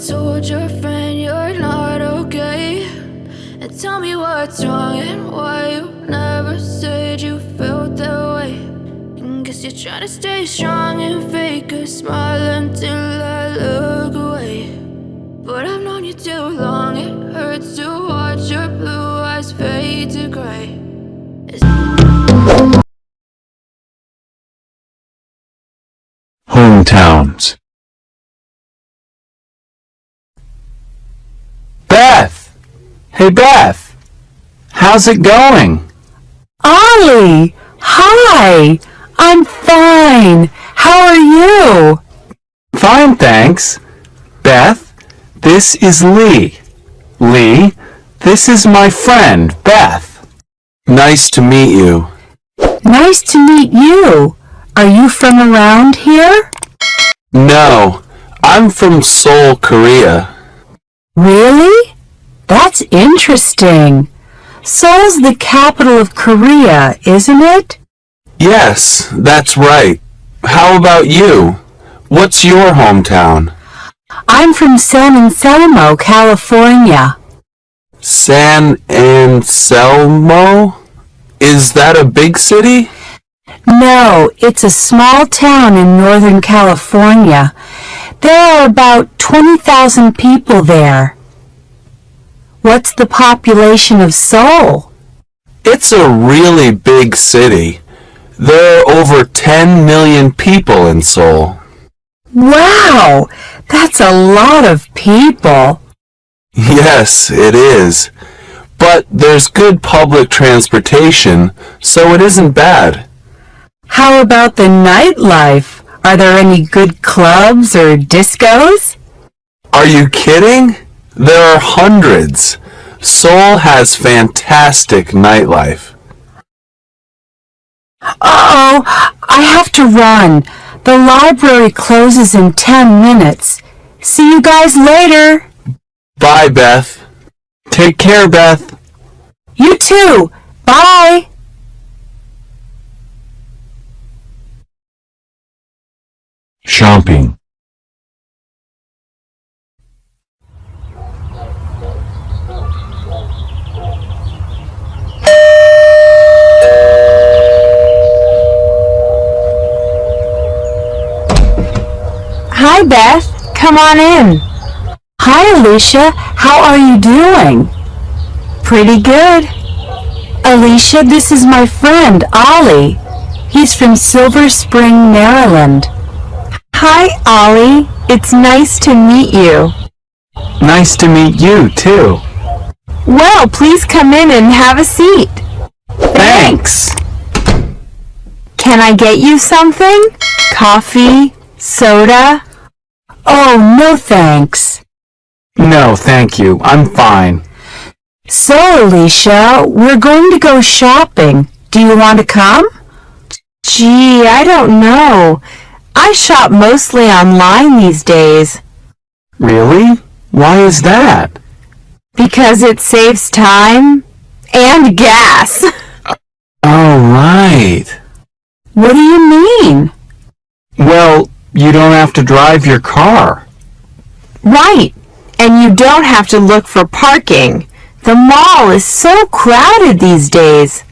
told your friend you're not okay? And tell me what's wrong and why you never said you felt that way. And guess you're trying to stay strong and fake a smile until I look away. But I've known you too long, it hurts to watch your blue eyes fade to gray. Hometowns. Beth! Hey Beth! How's it going? Ollie! Hi! I'm fine. How are you? Fine, thanks. Beth, this is Lee. Lee, this is my friend, Beth. Nice to meet you. Nice to meet you. Are you from around here? No, I'm from Seoul, Korea. Really? That's interesting. Seoul's the capital of Korea, isn't it? Yes, that's right. How about you? What's your hometown? I'm from San Anselmo, California. San Anselmo? Is that a big city? No, it's a small town in Northern California. There are about 20,000 people there. What's the population of Seoul? It's a really big city. There are over 10 million people in Seoul. Wow, that's a lot of people. Yes, it is. But there's good public transportation, so it isn't bad. How about the nightlife? Are there any good clubs or discos? Are you kidding? There are hundreds. Seoul has fantastic nightlife. Uh-oh, I have to run. The library closes in 10 minutes. See you guys later. Bye, Beth. Take care, Beth. You too. Bye. Shopping. Hi, Beth. Come on in. Hi, Alicia. How are you doing? Pretty good. Alicia, this is my friend, Ollie. He's from Silver Spring, Maryland. Hi, Ollie. It's nice to meet you. Nice to meet you, too. Well, please come in and have a seat. Thanks. Can I get you something? Coffee? Soda? Oh, no thanks. No, thank you. I'm fine. So, Alicia, we're going to go shopping. Do you want to come? Gee, I don't know. I shop mostly online these days. Really? Why is that? Because it saves time and gas. Oh, right. What do you mean? Well, you don't have to drive your car. Right. And you don't have to look for parking. The mall is so crowded these days.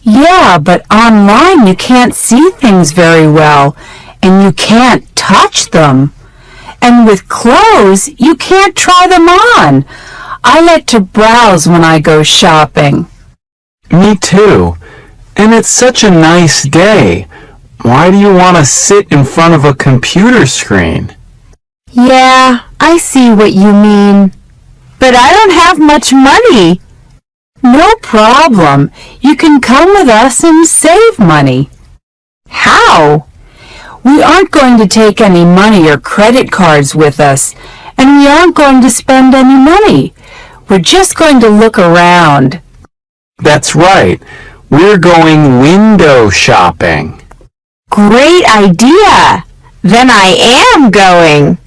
Yeah, but online you can't see things very well, and you can't touch them. And with clothes, you can't try them on. I like to browse when I go shopping. Me too. And it's such a nice day. Why do you want to sit in front of a computer screen? Yeah, I see what you mean. But I don't have much money. No problem. You can come with us and save money. How? We aren't going to take any money or credit cards with us, and we aren't going to spend any money. We're just going to look around. That's right. We're going window shopping. Great idea! Then I am going.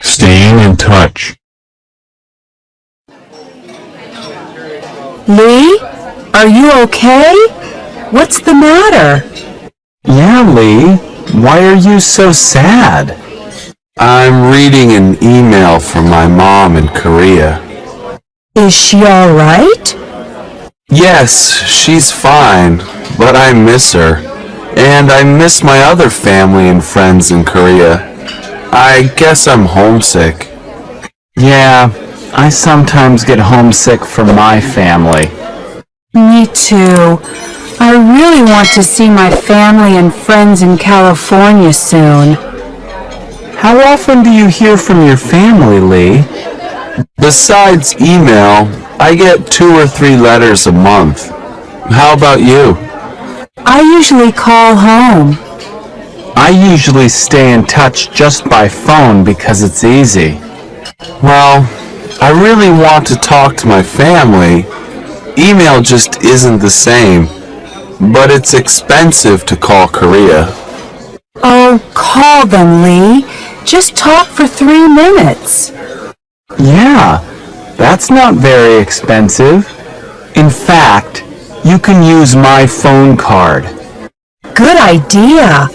Staying in touch. Lee, are you okay? What's the matter? Yeah, Lee. Why are you so sad? I'm reading an email from my mom in Korea. Is she all right? Yes, she's fine, but I miss her. And I miss my other family and friends in Korea. I guess I'm homesick. Yeah, I sometimes get homesick for my family. Me too. I really want to see my family and friends in California soon. How often do you hear from your family, Lee? Besides email, I get 2 or 3 letters a month. How about you? I usually call home. I usually stay in touch just by phone because it's easy. Well, I really want to talk to my family. Email just isn't the same, but it's expensive to call Korea. Oh, call them, Lee. Just talk for 3 minutes. Yeah, that's not very expensive. In fact, you can use my phone card. Good idea.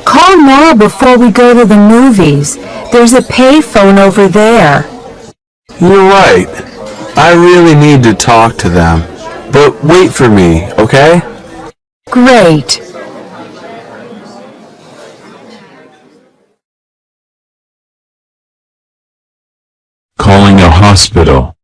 Call now before we go to the movies. There's a payphone over there. You're right. I really need to talk to them. But wait for me, okay? Great. Calling a hospital.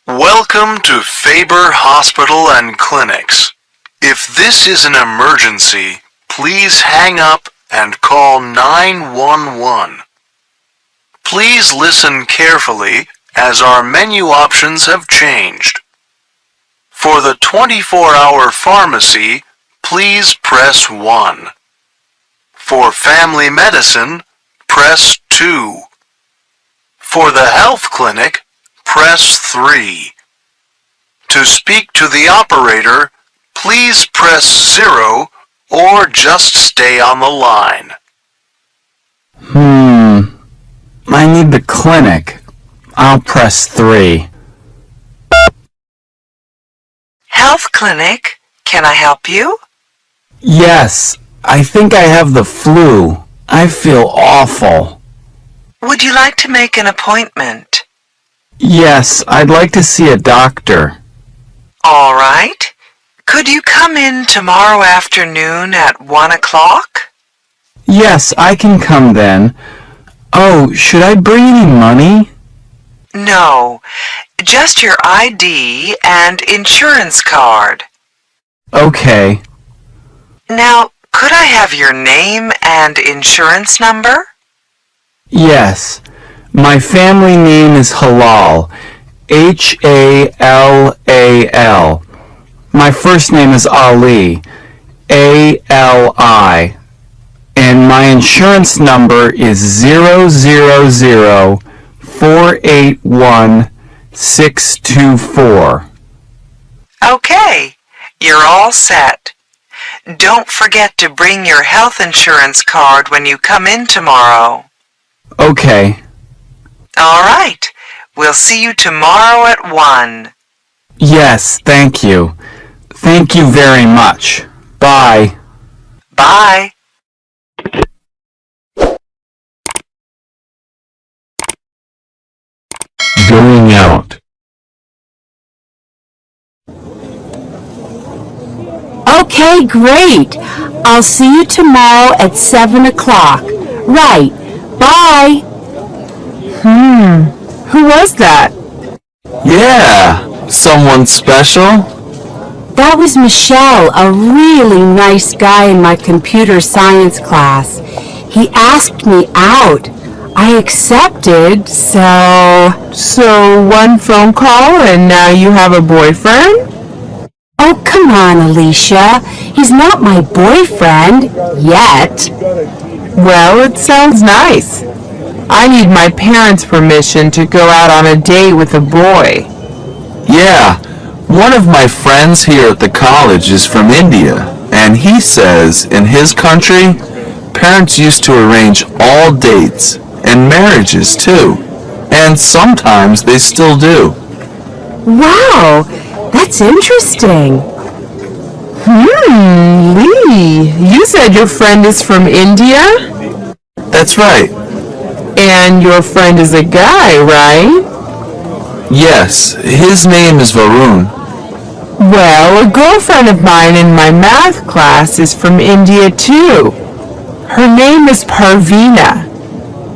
Welcome to Faber Hospital and Clinics. If this is an emergency, please hang up and call 911. Please listen carefully as our menu options have changed. For the 24-hour pharmacy, please press 1. For family medicine, press 2. For the health clinic, press 3. To speak to the operator, please press 0 or just stay on the line. I need the clinic. I'll press 3. Health clinic, can I help you? Yes, I think I have the flu. I feel awful. Would you like to make an appointment? Yes, I'd like to see a doctor. All right. Could you come in tomorrow afternoon at 1 o'clock? Yes, I can come then. Oh, should I bring any money? No, just your ID and insurance card. Okay. Now, could I have your name and insurance number? Yes. My family name is Halal. H-A-L-A-L. My first name is Ali. A-L-I. And my insurance number is 000-481-624. Okay, you're all set. Don't forget to bring your health insurance card when you come in tomorrow. Okay. All right, we'll see you tomorrow at 1. Yes, thank you. Thank you very much. Bye. Bye. Going out. Okay, great. I'll see you tomorrow at 7 o'clock. Right. Bye. Who was that? Yeah, someone special? That was Michelle, a really nice guy in my computer science class. He asked me out. I accepted, so... So one phone call and now you have a boyfriend? Oh, come on, Alicia. He's not my boyfriend. Yet. Well, it sounds nice. I need my parents' permission to go out on a date with a boy. Yeah, one of my friends here at the college is from India, and he says in his country, parents used to arrange all dates and marriages too, and sometimes they still do. Wow, that's interesting. Lee, you said your friend is from India? That's right. And your friend is a guy, right? Yes, his name is Varun. Well, a girlfriend of mine in my math class is from India too. Her name is Parveena.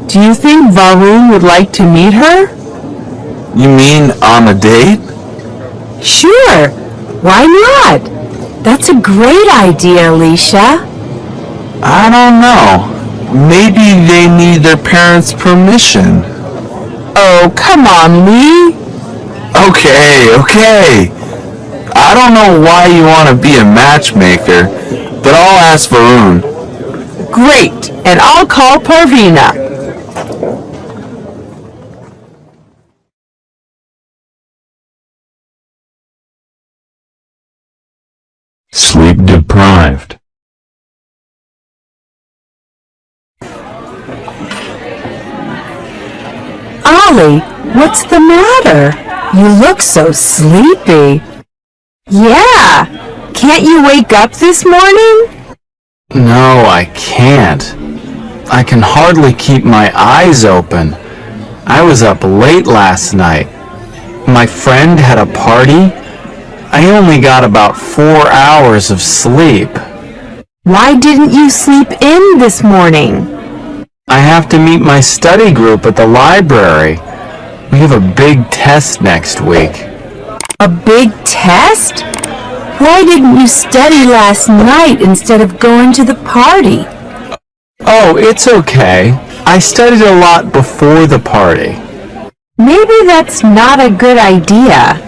Do you think Varun would like to meet her? You mean on a date? Sure, why not? That's a great idea, Alicia. I don't know. Maybe they need their parents' permission. Oh, come on, Lee. Okay. I don't know why you want to be a matchmaker, but I'll ask Varun. Great, and I'll call Parveena. Sleep deprived. Ollie, what's the matter? You look so sleepy. Yeah, can't you wake up this morning? No, I can't. I can hardly keep my eyes open. I was up late last night. My friend had a party. I only got about 4 hours of sleep. Why didn't you sleep in this morning? I have to meet my study group at the library. We have a big test next week. A big test? Why didn't you study last night instead of going to the party? Oh, it's okay. I studied a lot before the party. Maybe that's not a good idea.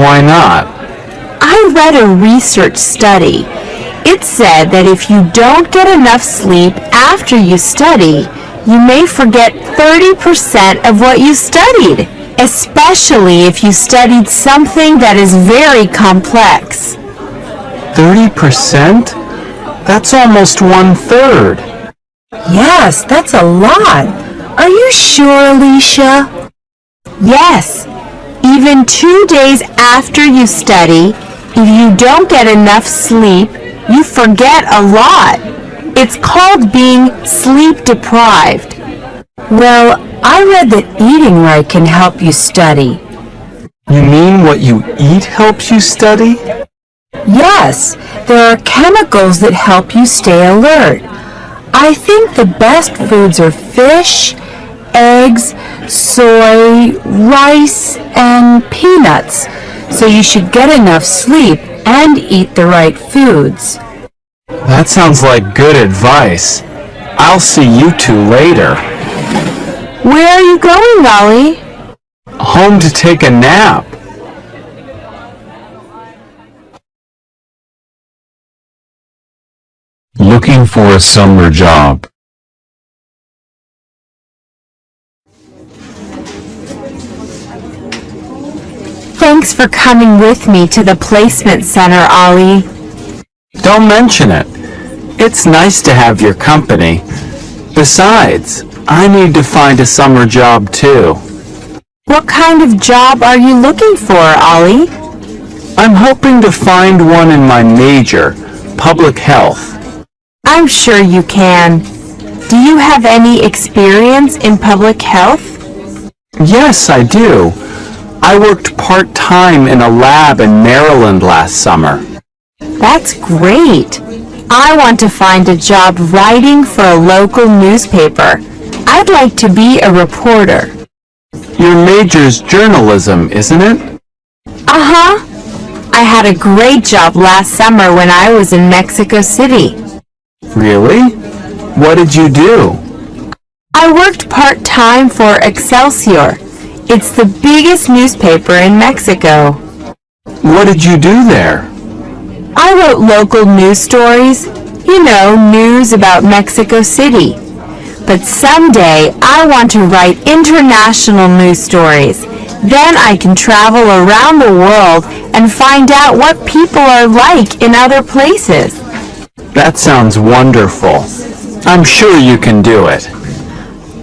Why not? I read a research study. It said that if you don't get enough sleep after you study, you may forget 30% of what you studied, especially if you studied something that is very complex. 30%? That's almost 1/3. Yes, that's a lot. Are you sure, Alicia? Yes. Even 2 days after you study, if you don't get enough sleep, you forget a lot. It's called being sleep deprived. Well, I read that eating right can help you study. You mean what you eat helps you study? Yes, there are chemicals that help you stay alert. I think the best foods are fish, eggs, soy, rice, and peanuts. So you should get enough sleep and eat the right foods. That sounds like good advice. I'll see you two later. Where are you going, Ollie? Home to take a nap. Looking for a summer job. Thanks for coming with me to the placement center, Ollie. Don't mention it. It's nice to have your company. Besides, I need to find a summer job too. What kind of job are you looking for, Ollie? I'm hoping to find one in my major, public health. I'm sure you can. Do you have any experience in public health? Yes, I do. I worked part-time in a lab in Maryland last summer. That's great. I want to find a job writing for a local newspaper. I'd like to be a reporter. Your major's journalism, isn't it? Uh-huh. I had a great job last summer when I was in Mexico City. Really? What did you do? I worked part-time for Excelsior. It's the biggest newspaper in Mexico. What did you do there? I wrote local news stories, news about Mexico City. But someday I want to write international news stories. Then I can travel around the world and find out what people are like in other places. That sounds wonderful. I'm sure you can do it.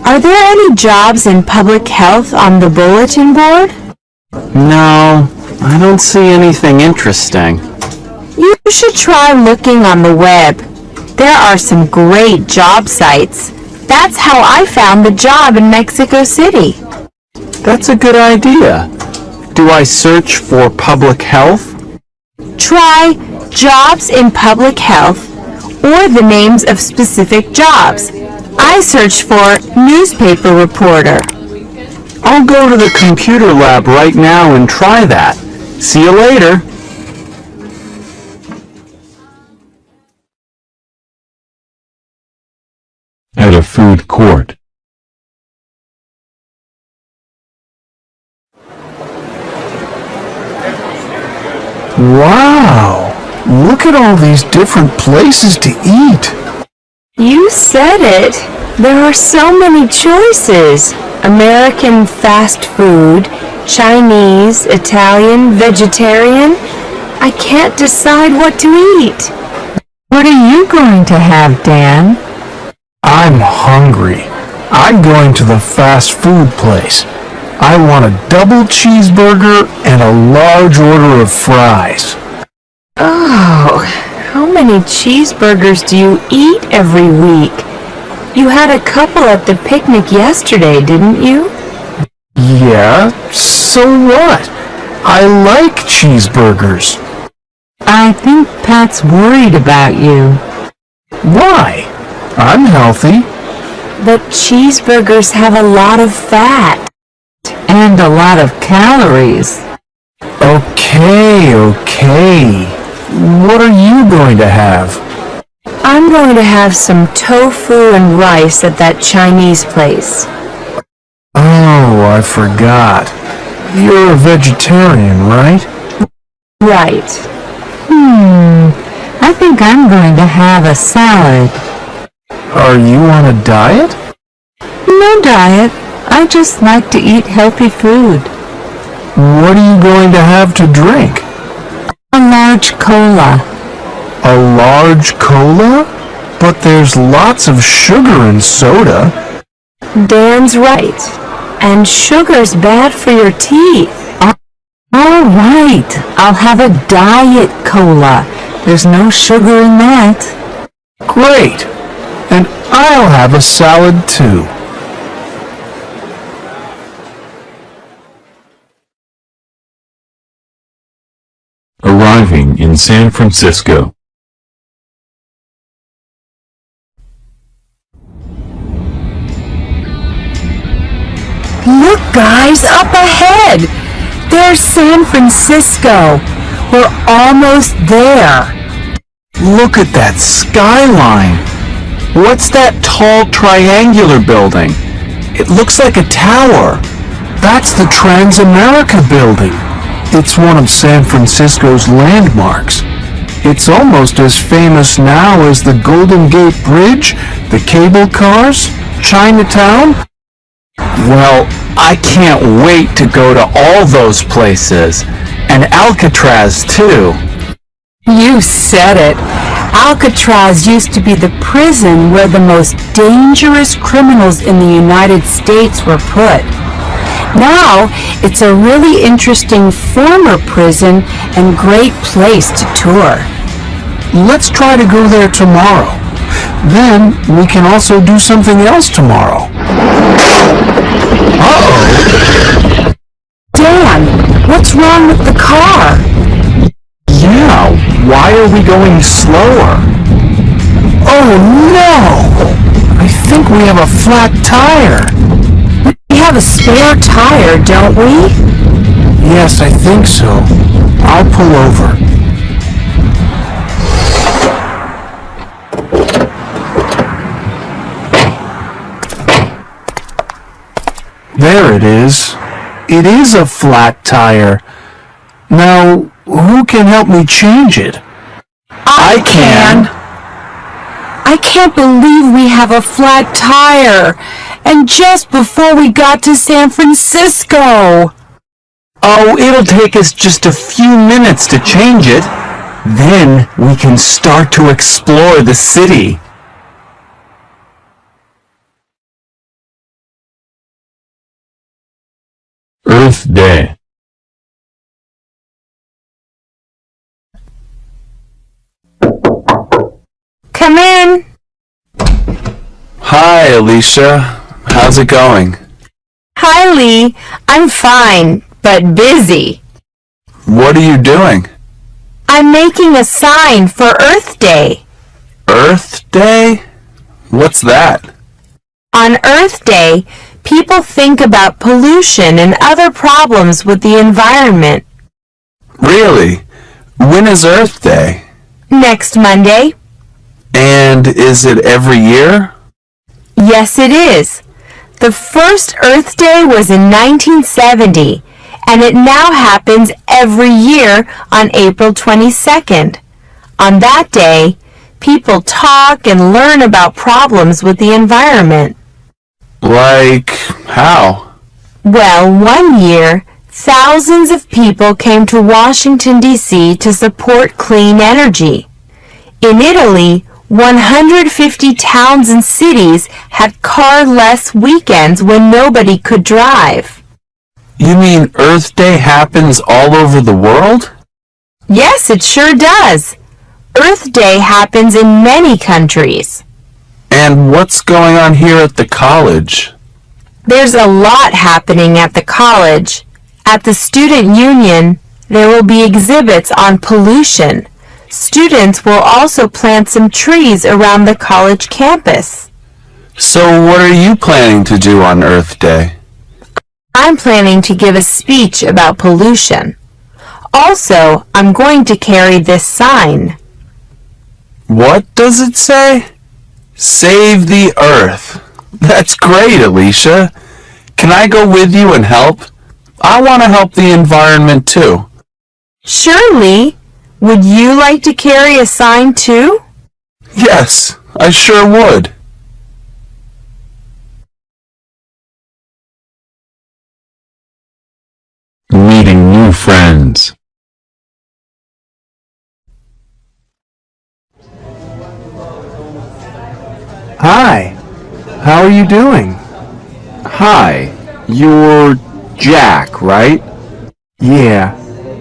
Are there any jobs in public health on the bulletin board? No, I don't see anything interesting. You should try looking on the web. There are some great job sites. That's how I found the job in Mexico City. That's a good idea. Do I search for public health? Try jobs in public health or the names of specific jobs. I searched for newspaper reporter. I'll go to the computer lab right now and try that. See you later. At a food court. Wow! Look at all these different places to eat. You said it. There are so many choices. American fast food, Chinese, Italian, vegetarian. I can't decide what to eat. What are you going to have, Dan? I'm hungry. I'm going to the fast food place. I want a double cheeseburger and a large order of fries. Oh, how many cheeseburgers do you eat every week? You had a couple at the picnic yesterday, didn't you? Yeah, so what? I like cheeseburgers. I think Pat's worried about you. Why? I'm healthy. But cheeseburgers have a lot of fat. And a lot of calories. Okay. What are you going to have? I'm going to have some tofu and rice at that Chinese place. Oh, I forgot. You're a vegetarian, right? Right. I think I'm going to have a salad. Are you on a diet? No diet. I just like to eat healthy food. What are you going to have to drink? A large cola. A large cola? But there's lots of sugar in soda. Dan's right. And sugar's bad for your teeth. All right. I'll have a diet cola. There's no sugar in that. Great. And I'll have a salad too. Arriving in San Francisco. Look, guys, up ahead! There's San Francisco. We're almost there. Look at that skyline. What's that tall triangular building? It looks like a tower. That's the Transamerica building. It's one of San Francisco's landmarks. It's almost as famous now as the Golden Gate Bridge, the cable cars, Chinatown. Well, I can't wait to go to all those places. And Alcatraz, too. You said it. Alcatraz used to be the prison where the most dangerous criminals in the United States were put. Now, it's a really interesting former prison and great place to tour. Let's try to go there tomorrow. Then we can also do something else tomorrow. Uh-oh. Dan, what's wrong with the car? Yeah, why are we going slower? Oh no! I think we have a flat tire. We have a spare tire, don't we? Yes, I think so. I'll pull over. There it is. It is a flat tire. Now, who can help me change it? I can. I can't believe we have a flat tire. And just before we got to San Francisco. Oh, it'll take us just a few minutes to change it. Then we can start to explore the city. Earth Day. Come in. Hi, Alicia. How's it going? Hi, Lee. I'm fine, but busy. What are you doing? I'm making a sign for Earth Day. Earth Day? What's that? On Earth Day, people think about pollution and other problems with the environment. Really? When is Earth Day? Next Monday? And is it every year? Yes, it is. The first Earth Day was in 1970, and it now happens every year on April 22nd. On that day, people talk and learn about problems with the environment. Like how? Well, one year, thousands of people came to Washington, D.C. to support clean energy. In Italy, 150 towns and cities had car-less weekends when nobody could drive. You mean Earth Day happens all over the world? Yes, it sure does. Earth Day happens in many countries. And what's going on here at the college? There's a lot happening at the college. At the student union, there will be exhibits on pollution. Students will also plant some trees around the college campus. So what are you planning to do on Earth Day? I'm planning to give a speech about pollution. Also, I'm going to carry this sign. What does it say? Save the Earth. That's great, Alicia. Can I go with you and help? I want to help the environment too. Surely. Would you like to carry a sign too? Yes, I sure would. Meeting new friends. Hi, how are you doing? Hi, you're Jack, right? Yeah,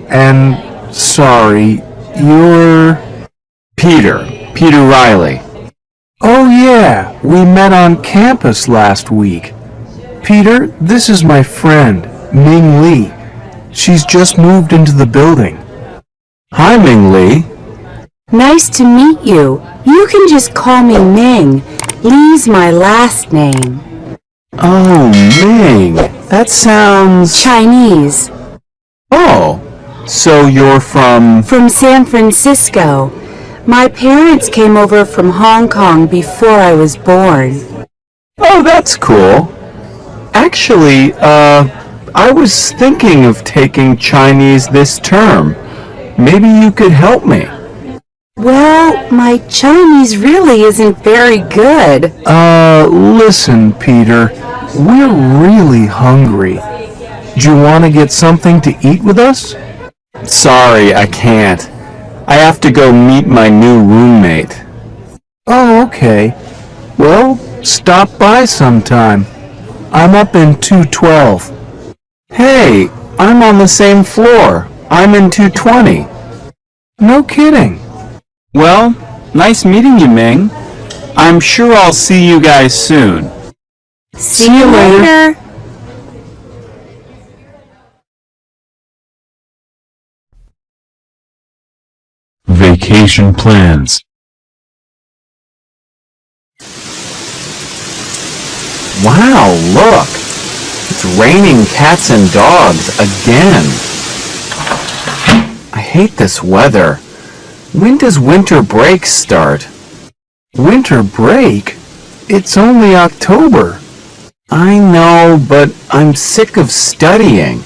and sorry, you're... Peter Riley. Oh yeah, we met on campus last week. Peter, this is my friend, Ming Lee. She's just moved into the building. Hi, Ming Lee. Nice to meet you. You can just call me Ming. Lee's my last name. Oh, Ming. That sounds... Chinese. Oh, so you're from... From San Francisco. My parents came over from Hong Kong before I was born. Oh, that's cool. Actually, I was thinking of taking Chinese this term. Maybe you could help me. Well, my Chinese really isn't very good. Listen, Peter, we're really hungry. Do you want to get something to eat with us? Sorry, I can't. I have to go meet my new roommate. Oh, okay. Well, stop by sometime. I'm up in 212. Hey, I'm on the same floor. I'm in 220. No kidding. Well, nice meeting you, Ming. I'm sure I'll see you guys soon. See you later. Vacation plans. Wow, look! It's raining cats and dogs again. I hate this weather. When does winter break start? Winter break? It's only October. I know, but I'm sick of studying.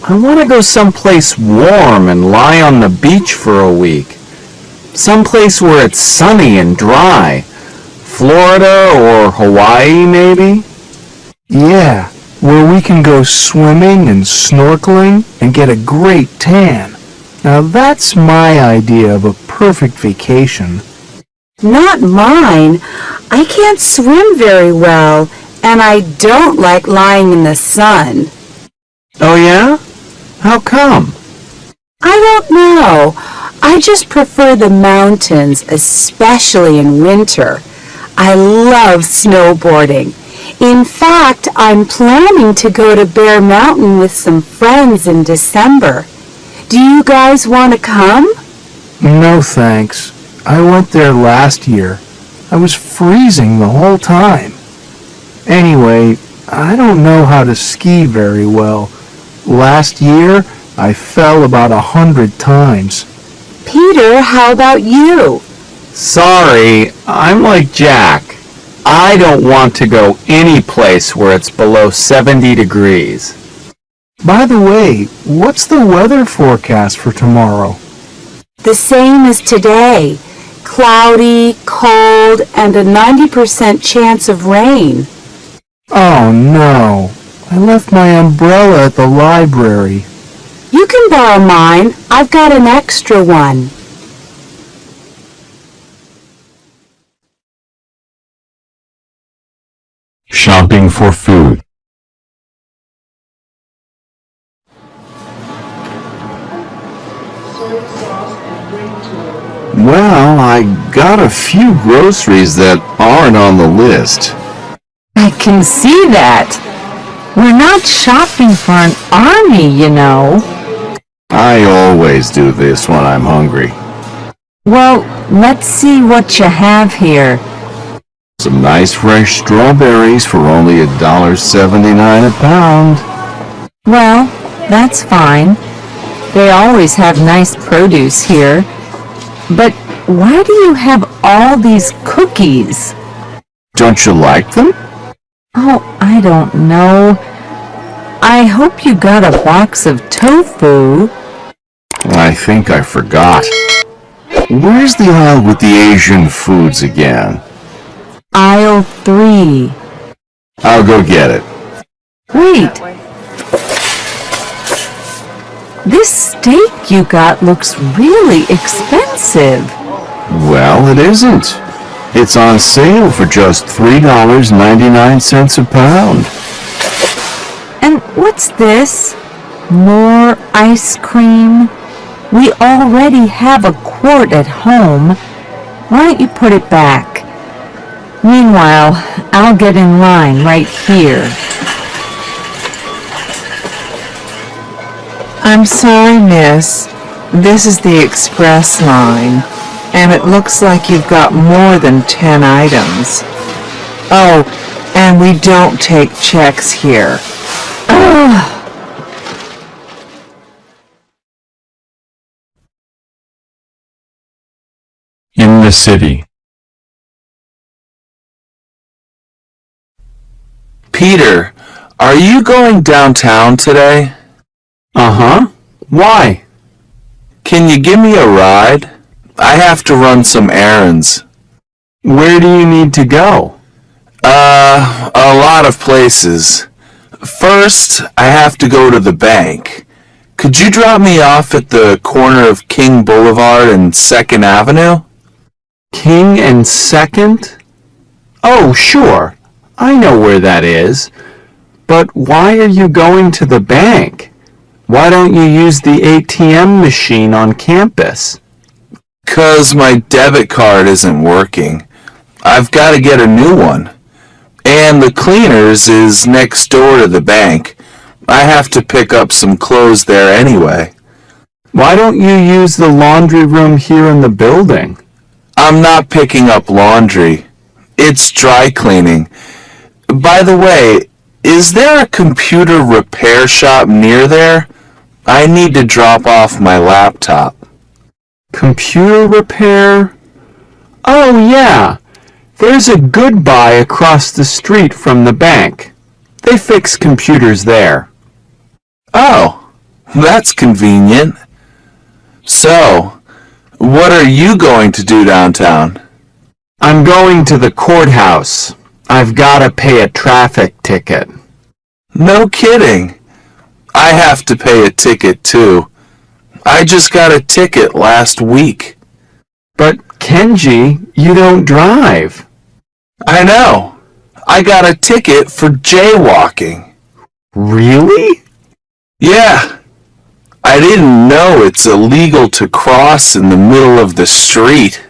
I want to go someplace warm and lie on the beach for a week. Someplace where it's sunny and dry. Florida or Hawaii, maybe? Yeah, where we can go swimming and snorkeling and get a great tan. Now that's my idea of a perfect vacation. Not mine. I can't swim very well, and I don't like lying in the sun. Oh yeah? How come? I don't know. I just prefer the mountains, especially in winter. I love snowboarding. In fact, I'm planning to go to Bear Mountain with some friends in December. Do you guys want to come? No thanks. I went there last year. I was freezing the whole time. Anyway, I don't know how to ski very well. Last year, I fell about 100 times. Peter, how about you? Sorry, I'm like Jack. I don't want to go any place where it's below 70 degrees. By the way, what's the weather forecast for tomorrow? The same as today. Cloudy, cold, and a 90% chance of rain. Oh no, I left my umbrella at the library. You can borrow mine. I've got an extra one. Shopping for food. Well, I got a few groceries that aren't on the list. I can see that. We're not shopping for an army, you know. I always do this when I'm hungry. Well, let's see what you have here. Some nice fresh strawberries for only $1.79 a pound. Well, that's fine. They always have nice produce here. But why do you have all these cookies? Don't you like them? Oh, I don't know. I hope you got a box of tofu. I think I forgot. Where's the aisle with the Asian foods again? Aisle 3. I'll go get it. Wait. This steak you got looks really expensive. Well, it isn't. It's on sale for just $3.99 a pound. And what's this? More ice cream? We already have a quart at home. Why don't you put it back? Meanwhile, I'll get in line right here. I'm sorry, miss. This is the express line, and it looks like you've got more than 10 items. Oh, and we don't take checks here. In the city. Peter, are you going downtown today? Uh-huh. Why? Can you give me a ride? I have to run some errands. Where do you need to go? A lot of places. First, I have to go to the bank. Could you drop me off at the corner of King Boulevard and 2nd Avenue? King and 2nd? Oh, sure. I know where that is. But why are you going to the bank? Why don't you use the ATM machine on campus? 'Cause my debit card isn't working. I've got to get a new one. And the cleaners is next door to the bank. I have to pick up some clothes there anyway. Why don't you use the laundry room here in the building? I'm not picking up laundry. It's dry cleaning. By the way, is there a computer repair shop near there? I need to drop off my laptop. Computer repair? Oh, yeah. There's a Goodbye across the street from the bank. They fix computers there. Oh, that's convenient. So, what are you going to do downtown? I'm going to the courthouse. I've got to pay a traffic ticket. No kidding. I have to pay a ticket too. I just got a ticket last week. But Kenji, you don't drive. I know. I got a ticket for jaywalking. Really? Yeah. I didn't know it's illegal to cross in the middle of the street.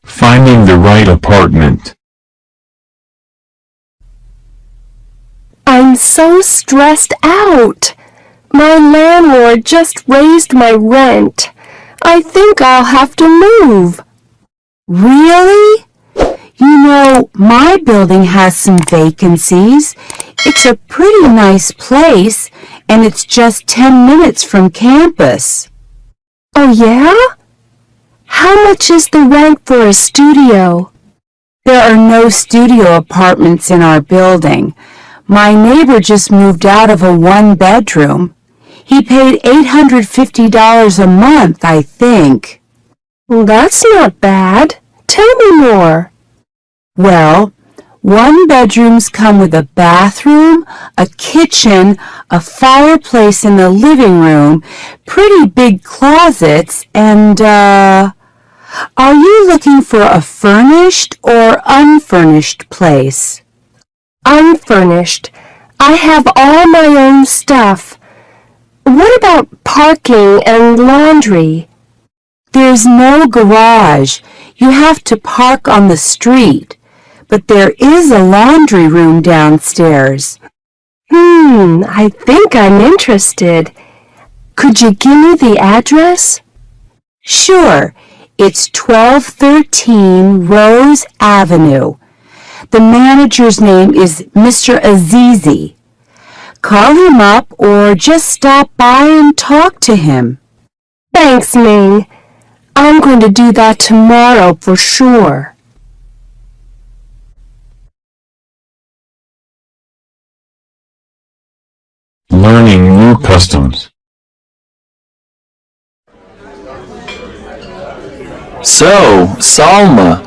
Finding the right apartment. I'm so stressed out. My landlord just raised my rent. I think I'll have to move. Really? You know, my building has some vacancies. It's a pretty nice place, and it's just 10 minutes from campus. Oh, yeah? How much is the rent for a studio? There are no studio apartments in our building. My neighbor just moved out of a one-bedroom. He paid $850 a month, I think. That's not bad. Tell me more. Well, one-bedrooms come with a bathroom, a kitchen, a fireplace in the living room, pretty big closets, and, are you looking for a furnished or unfurnished place? Unfurnished. I have all my own stuff. What about parking and laundry? There's no garage. You have to park on the street. But there is a laundry room downstairs. I think I'm interested. Could you give me the address? Sure. It's 1213 Rose Avenue. The manager's name is Mr. Azizi. Call him up or just stop by and talk to him. Thanks, Ming. I'm going to do that tomorrow for sure. Learning new customs. So, Salma,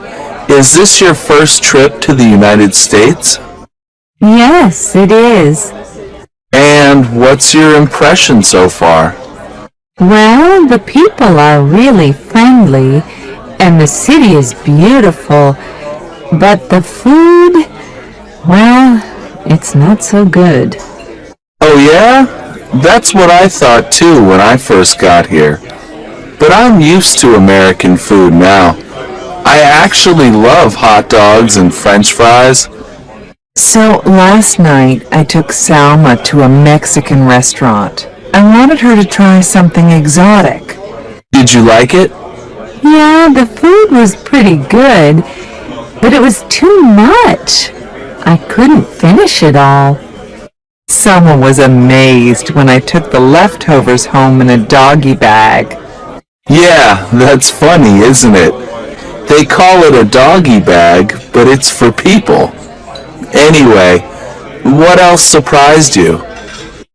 is this your first trip to the United States? Yes, it is. And what's your impression so far? Well, the people are really friendly, and the city is beautiful, but the food, well, it's not so good. Oh yeah? That's what I thought too when I first got here. But I'm used to American food now. I actually love hot dogs and French fries. So last night I took Salma to a Mexican restaurant. I wanted her to try something exotic. Did you like it? Yeah, the food was pretty good, but it was too much. I couldn't finish it all. Selma was amazed when I took the leftovers home in a doggy bag. Yeah, that's funny, isn't it? They call it a doggy bag, but it's for people. Anyway, what else surprised you?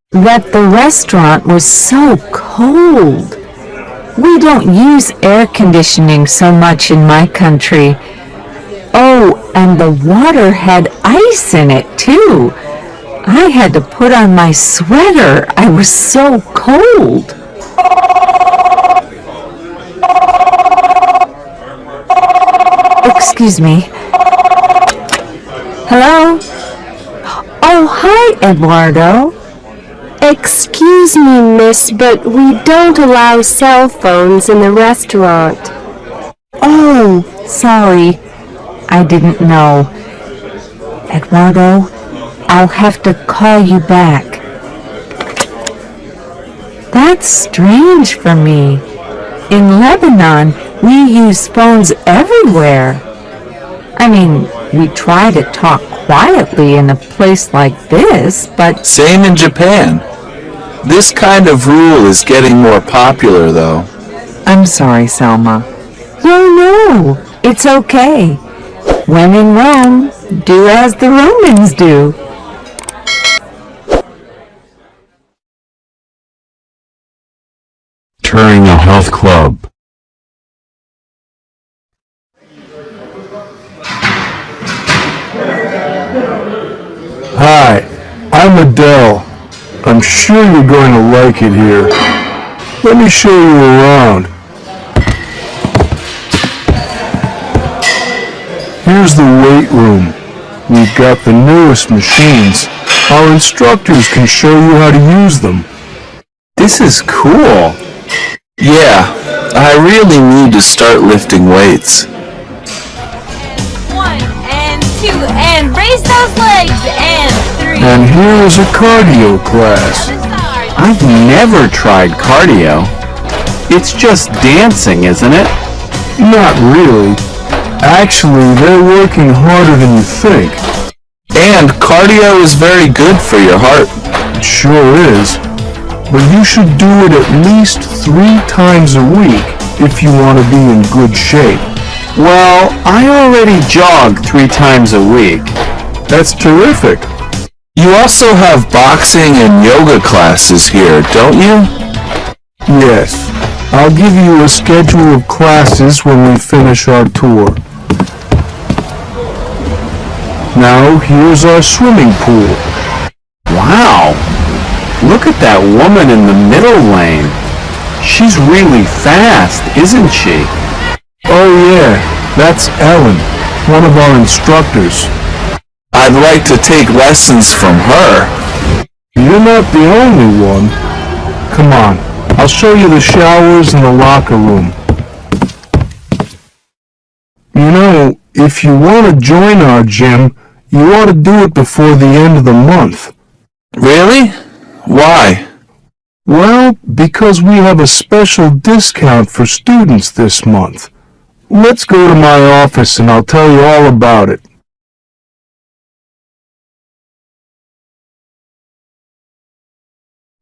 That the restaurant was so cold. We don't use air conditioning so much in my country. Oh, and the water had ice in it, too. I had to put on my sweater. I was so cold. Excuse me. Hello? Oh, hi, Eduardo. Excuse me, miss, but we don't allow cell phones in the restaurant. Oh, sorry. I didn't know. Eduardo, I'll have to call you back. That's strange for me. In Lebanon, we use phones everywhere. I mean, we try to talk quietly in a place like this, but... Same in Japan. This kind of rule is getting more popular, though. I'm sorry, Selma. No, it's okay. When in Rome, do as the Romans do. Touring a health club. tell. I'm sure you're going to like it here. Let me show you around. Here's the weight room. We've got the newest machines. Our instructors can show you how to use them. This is cool. Yeah, I really need to start lifting weights. 1 and 2 and raise those legs and 3. And here is a cardio class. I've never tried cardio. It's just dancing, isn't it? Not really. Actually, they're working harder than you think. And cardio is very good for your heart. It sure is. But you should do it at least 3 times a week if you want to be in good shape. Well, I already jog 3 times a week. That's terrific. You also have boxing and yoga classes here, don't you? Yes. I'll give you a schedule of classes when we finish our tour. Now, here's our swimming pool. Wow! Look at that woman in the middle lane. She's really fast, isn't she? Oh yeah, that's Ellen, one of our instructors. I'd like to take lessons from her. You're not the only one. Come on, I'll show you the showers and the locker room. You know, if you want to join our gym, you ought to do it before the end of the month. Really? Why? Well, because we have a special discount for students this month. Let's go to my office and I'll tell you all about it.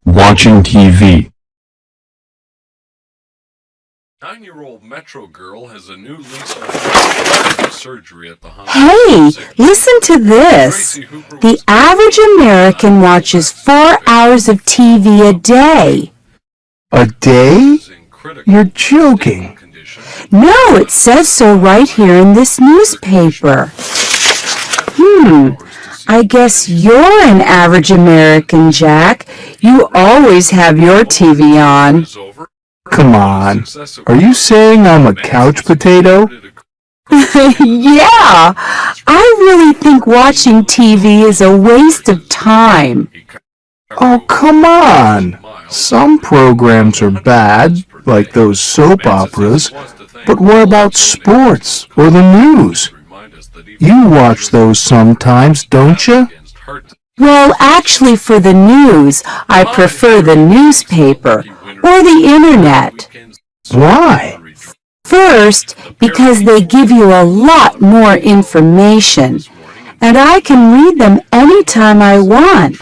Watching TV. 9-year-old Metro girl has a new lease on surgery at the hospital. Hey, listen to this. The average American watches 4 hours of TV a day. A day? You're joking. No, it says so right here in this newspaper. I guess you're an average American, Jack. You always have your TV on. Come on. Are you saying I'm a couch potato? Yeah, I really think watching TV is a waste of time. Oh, come on. Some programs are bad, like those soap operas, but what about sports or the news? You watch those sometimes, don't you? Well, actually for the news, I prefer the newspaper or the internet. Why? First, because they give you a lot more information, and I can read them anytime I want.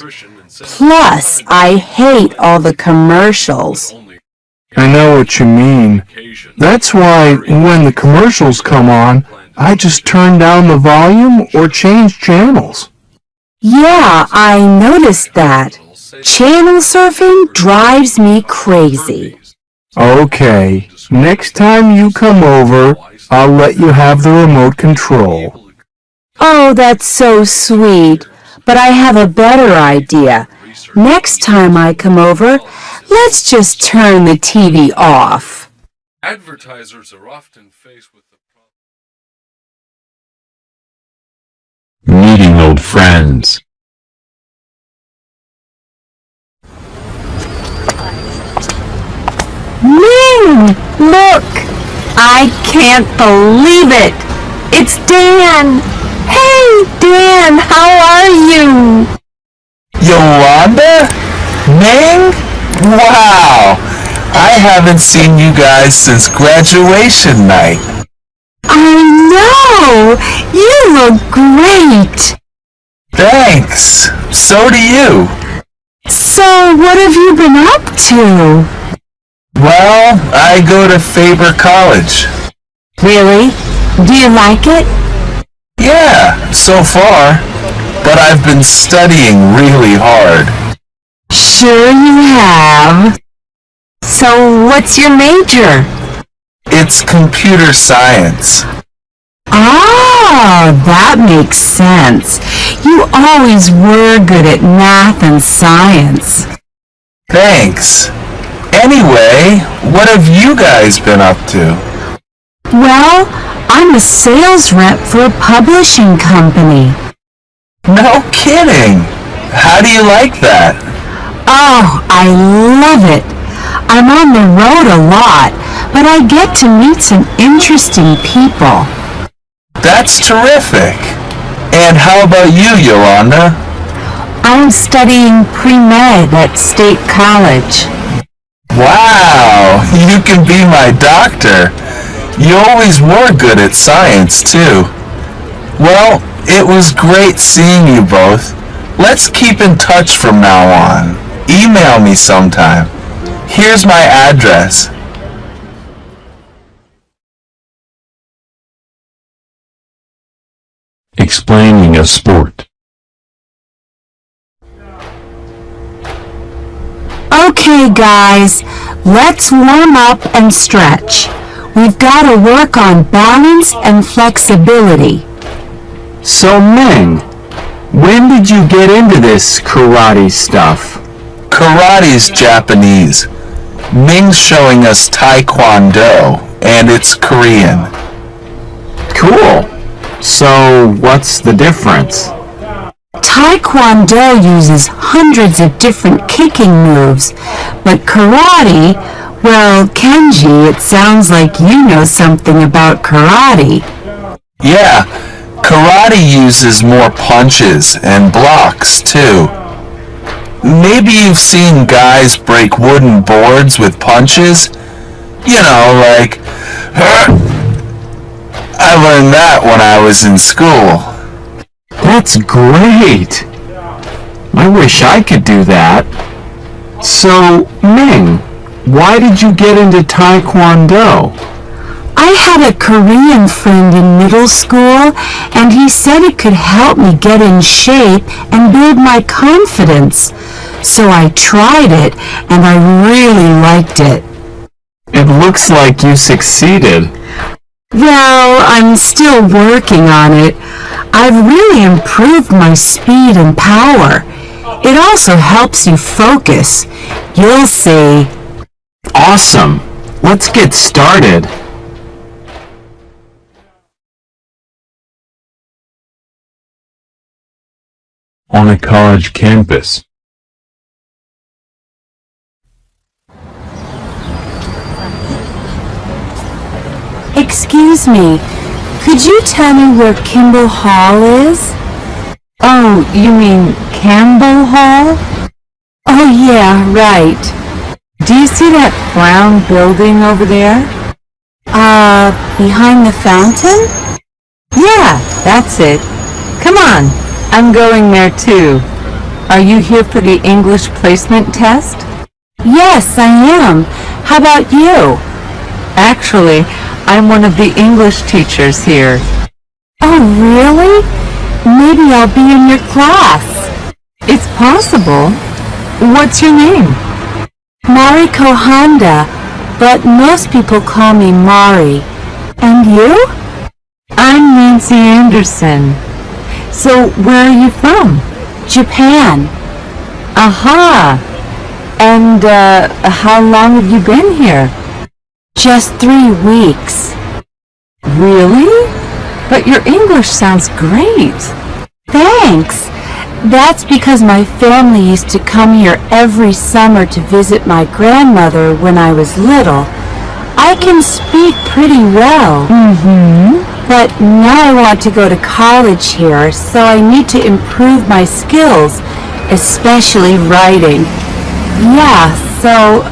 Plus, I hate all the commercials. I know what you mean. That's why when the commercials come on, I just turn down the volume or change channels. Yeah, I noticed that. Channel surfing drives me crazy. Okay, next time you come over, I'll let you have the remote control. Oh, that's so sweet. But I have a better idea. Next time I come over, let's just turn the TV off. Advertisers are often faced with the Meeting old friends. Ming! Look! I can't believe it! It's Dan! Hey, Dan, how are you? Yolanda? Ming? Wow! I haven't seen you guys since graduation night. I know! You look great! Thanks. So do you. So, what have you been up to? Well, I go to Faber College. Really? Do you like it? Yeah, so far. But I've been studying really hard. Sure you have. So, what's your major? It's computer science. Oh! Oh, that makes sense. You always were good at math and science. Thanks. Anyway, what have you guys been up to? Well, I'm a sales rep for a publishing company. No kidding. How do you like that? Oh, I love it. I'm on the road a lot, but I get to meet some interesting people. That's terrific. And how about you, Yolanda? I'm studying pre-med at State College. Wow, you can be my doctor. You always were good at science, too. Well, it was great seeing you both. Let's keep in touch from now on. Email me sometime. Here's my address. Explaining a sport. Okay, guys, let's warm up and stretch. We've got to work on balance and flexibility. So, Ming, when did you get into this karate stuff? Karate's Japanese. Ming's showing us Taekwondo, and it's Korean. Cool. So, what's the difference? Taekwondo uses hundreds of different kicking moves, but karate, well, Kenji, it sounds like you know something about karate. Yeah, karate uses more punches and blocks, too. Maybe you've seen guys break wooden boards with punches? You know, like... I learned that when I was in school. That's great. I wish I could do that. So, Ming, why did you get into Taekwondo? I had a Korean friend in middle school, and he said it could help me get in shape and build my confidence. So I tried it, and I really liked it. It looks like you succeeded. Well, I'm still working on it. I've really improved my speed and power. It also helps you focus. You'll see. Awesome. Let's get started. On a college campus. Excuse me, could you tell me where Kimball Hall is? Oh, you mean Campbell Hall? Oh yeah, right. Do you see that brown building over there? Behind the fountain? Yeah, that's it. Come on, I'm going there too. Are you here for the English placement test? Yes, I am. How about you? Actually, I'm one of the English teachers here. Oh, really? Maybe I'll be in your class. It's possible. What's your name? Mariko Honda, but most people call me Mari. And you? I'm Nancy Anderson. So, where are you from? Japan. Aha! And, how long have you been here? Just 3 weeks. Really? But your English sounds great. Thanks. That's because my family used to come here every summer to visit my grandmother when I was little. I can speak pretty well. But now I want to go to college here, so I need to improve my skills, especially writing. Yeah, so,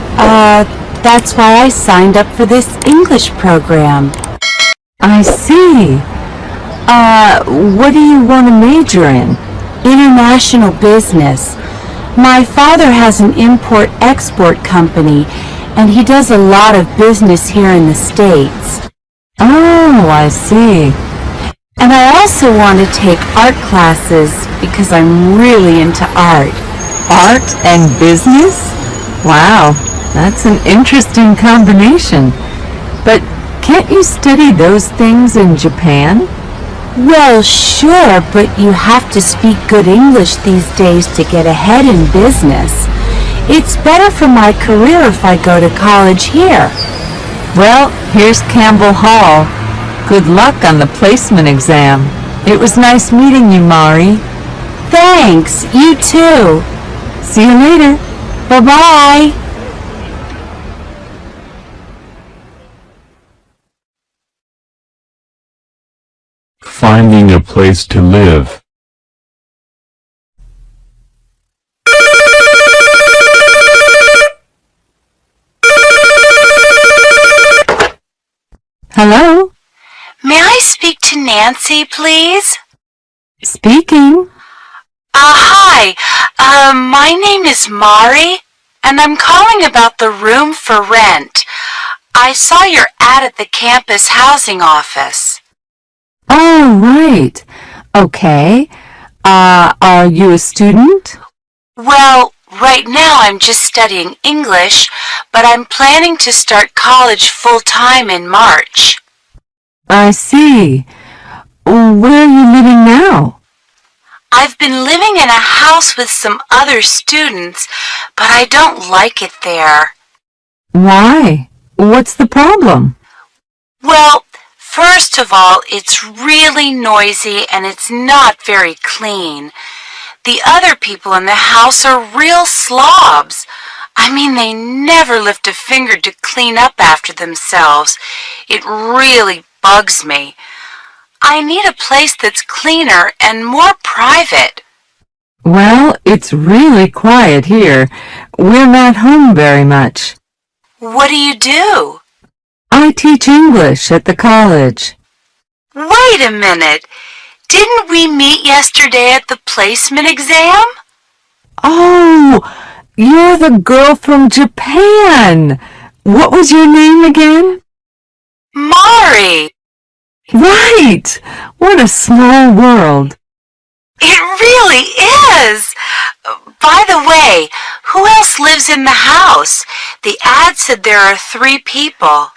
that's why I signed up for this English program. I see. What do you want to major in? International business. My father has an import-export company, and he does a lot of business here in the States. Oh, I see. And I also want to take art classes because I'm really into art. Art and business? Wow, that's an interesting combination. But can't you study those things in Japan? Well, sure, but you have to speak good English these days to get ahead in business. It's better for my career if I go to college here. Well, here's Campbell Hall. Good luck on the placement exam. It was nice meeting you, Mari. Thanks, you too. See you later. Bye-bye. Finding a place to live. Hello? May I speak to Nancy, please? Speaking. Hi. My name is Mari, and I'm calling about the room for rent. I saw your ad at the campus housing office. Oh, right. Okay. Are you a student? Well, right now I'm just studying English, but I'm planning to start college full-time in March. I see. Where are you living now? I've been living in a house with some other students, but I don't like it there. Why? What's the problem? Well, first of all, it's really noisy and it's not very clean. The other people in the house are real slobs. I mean, they never lift a finger to clean up after themselves. It really bugs me. I need a place that's cleaner and more private. Well, it's really quiet here. We're not home very much. What do you do? I teach English at the college. Wait a minute. Didn't we meet yesterday at the placement exam? Oh, you're the girl from Japan. What was your name again? Mari. Right. What a small world. It really is. By the way, who else lives in the house? The ad said there are 3 people.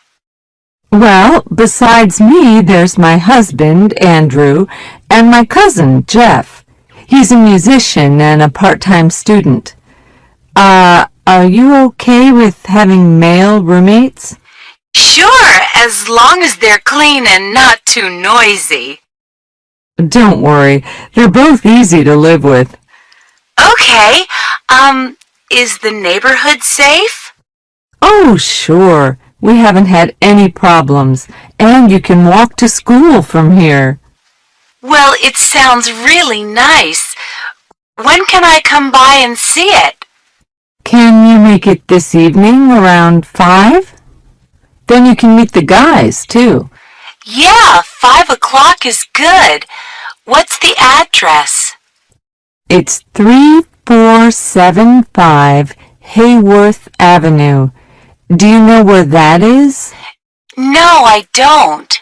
Well, besides me, there's my husband, Andrew, and my cousin, Jeff. He's a musician and a part-time student. Are you okay with having male roommates? Sure, as long as they're clean and not too noisy. Don't worry, they're both easy to live with. Okay, is the neighborhood safe? Oh, sure. We haven't had any problems, and you can walk to school from here. Well, it sounds really nice. When can I come by and see it? Can you make it this evening around 5? Then you can meet the guys, too. Yeah, 5 o'clock is good. What's the address? It's 3475 Hayworth Avenue. Do you know where that is? No, I don't.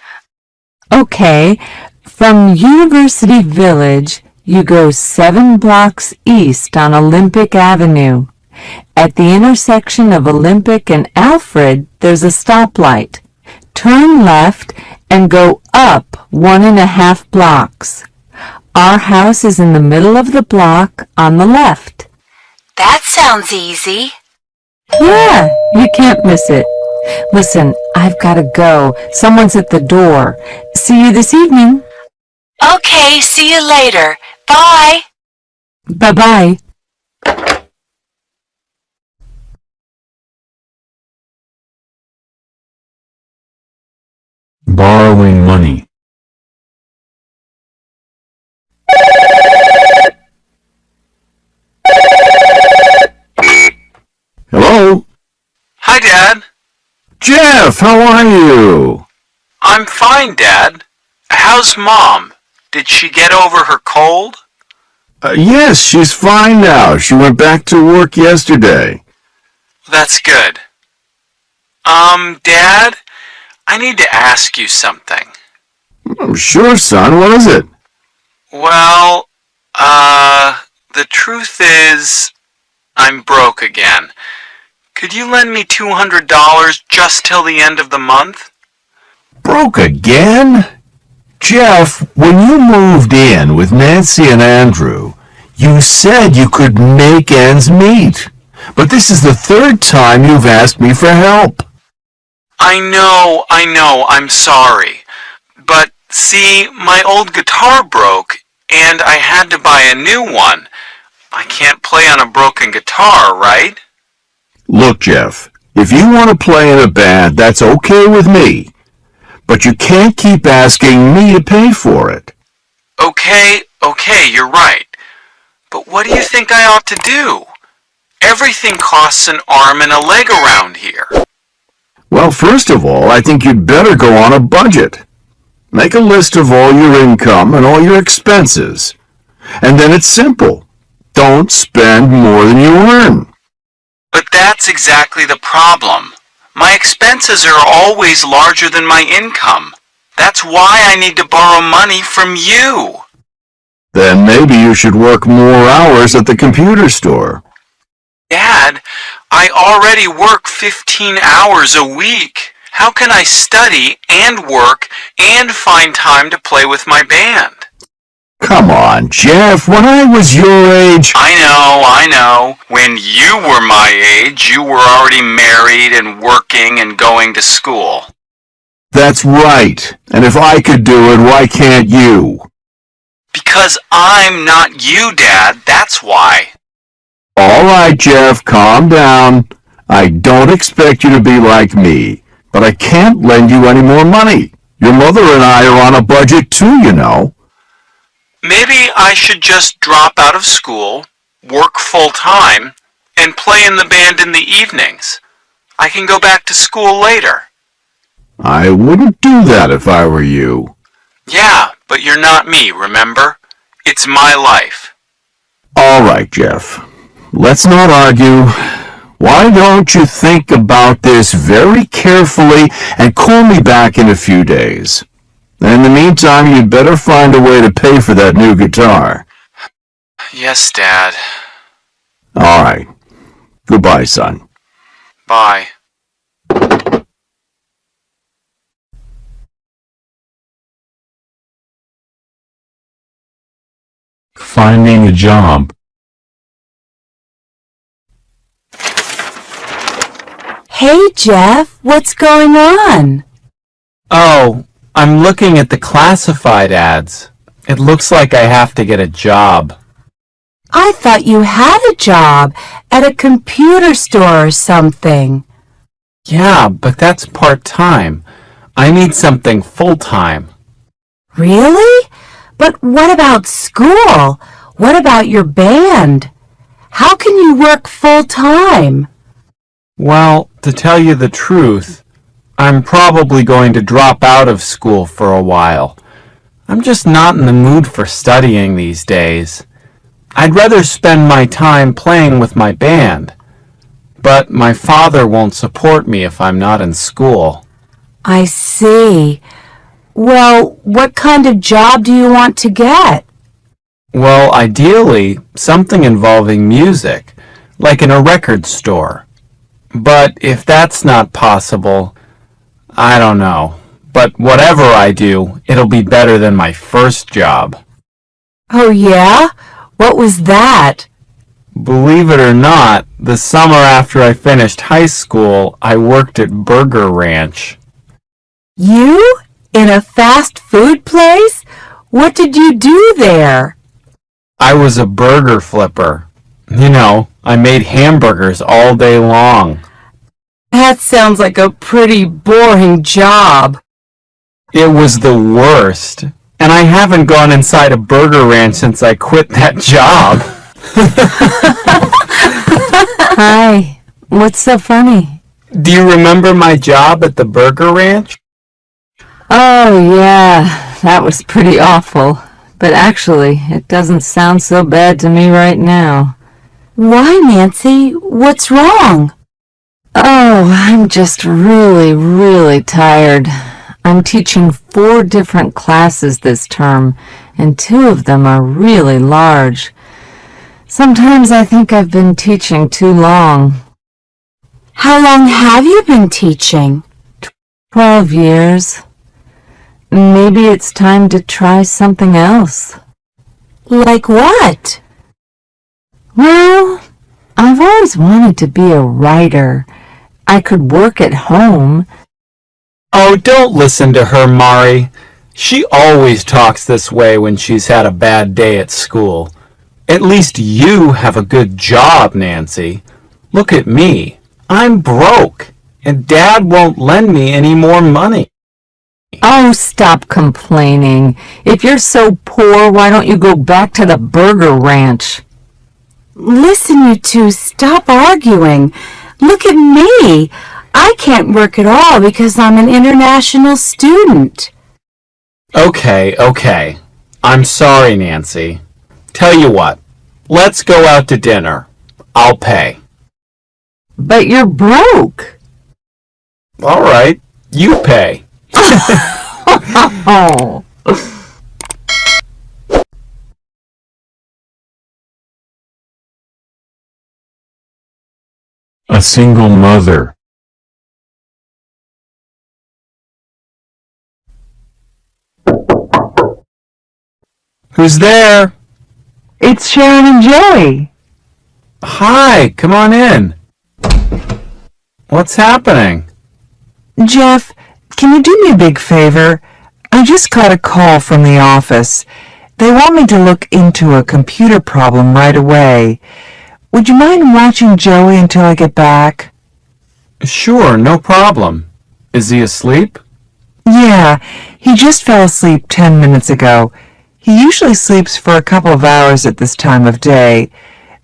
Okay, from University Village, you go 7 blocks east on Olympic Avenue. At the intersection of Olympic and Alfred, there's a stoplight. Turn left and go up 1.5 blocks. Our house is in the middle of the block on the left. That sounds easy. Yeah, you can't miss it. Listen, I've got to go. Someone's at the door. See you this evening. Okay, see you later. Bye. Bye-bye. Borrowing money. Hello? Hi, Dad. Jeff, how are you? I'm fine, Dad. How's Mom? Did she get over her cold? Yes, she's fine now. She went back to work yesterday. That's good. Dad, I need to ask you something. Oh, sure, son. What is it? Well, the truth is, I'm broke again. Could you lend me $200 just till the end of the month? Broke again? Jeff, when you moved in with Nancy and Andrew, you said you could make ends meet. But this is the third time you've asked me for help. I know, I'm sorry. But see, my old guitar broke, and I had to buy a new one. I can't play on a broken guitar, right? Look, Jeff, if you want to play in a band, that's okay with me. But you can't keep asking me to pay for it. Okay, you're right. But what do you think I ought to do? Everything costs an arm and a leg around here. Well, first of all, I think you'd better go on a budget. Make a list of all your income and all your expenses. And then it's simple. Don't spend more than you earn. But that's exactly the problem. My expenses are always larger than my income. That's why I need to borrow money from you. Then maybe you should work more hours at the computer store. Dad, I already work 15 hours a week. How can I study and work and find time to play with my band? Come on, Jeff, when I was your age... I know. When you were my age, you were already married and working and going to school. That's right. And if I could do it, why can't you? Because I'm not you, Dad, that's why. All right, Jeff, calm down. I don't expect you to be like me, but I can't lend you any more money. Your mother and I are on a budget too, you know. Maybe I should just drop out of school, work full-time, and play in the band in the evenings. I can go back to school later. I wouldn't do that if I were you. Yeah, but you're not me, remember? It's my life. All right, Jeff. Let's not argue. Why don't you think about this very carefully and call me back in a few days? In the meantime, you'd better find a way to pay for that new guitar. Yes, Dad. All right. Goodbye, son. Bye. Finding a job. Hey, Jeff, what's going on? Oh, I'm looking at the classified ads. It looks like I have to get a job. I thought you had a job at a computer store or something. Yeah, but that's part-time. I need something full-time. Really? But what about school? What about your band? How can you work full-time? Well, to tell you the truth, I'm probably going to drop out of school for a while. I'm just not in the mood for studying these days. I'd rather spend my time playing with my band. But my father won't support me if I'm not in school. I see. Well, what kind of job do you want to get? Well, ideally, something involving music, like in a record store. But if that's not possible, I don't know. But whatever I do, it'll be better than my first job. Oh, yeah? What was that? Believe it or not, the summer after I finished high school, I worked at Burger Ranch. You? In a fast food place? What did you do there? I was a burger flipper. You know, I made hamburgers all day long. That sounds like a pretty boring job. It was the worst. And I haven't gone inside a Burger Ranch since I quit that job. Hi. What's so funny? Do you remember my job at the Burger Ranch? Oh, yeah. That was pretty awful. But actually, it doesn't sound so bad to me right now. Why, Nancy? What's wrong? Oh, I'm just really tired. I'm teaching 4 different classes this term, and 2 of them are really large. Sometimes I think I've been teaching too long. How long have you been teaching? 12 years. maybe it's time to try something else. Like what? Well, I've always wanted to be a writer. I could work at home. Oh, don't listen to her, Mari. She always talks this way when she's had a bad day at school. At least you have a good job, Nancy. Look at me. I'm broke, and Dad won't lend me any more money. Oh, stop complaining. If you're so poor, why don't you go back to the burger ranch? Listen, you two, stop arguing. Look at me. I can't work at all because I'm an international student. Okay. I'm sorry, Nancy. Tell you what, let's go out to dinner. I'll pay. But you're broke. All right, you pay. Oh. A single mother. Who's there? It's Sharon and Joey. Hi, come on in. What's happening? Jeff, can you do me a big favor? I just got a call from the office. They want me to look into a computer problem right away. Would you mind watching Joey until I get back? Sure, no problem. Is he asleep? Yeah, he just fell asleep 10 minutes ago. He usually sleeps for a couple of hours at this time of day.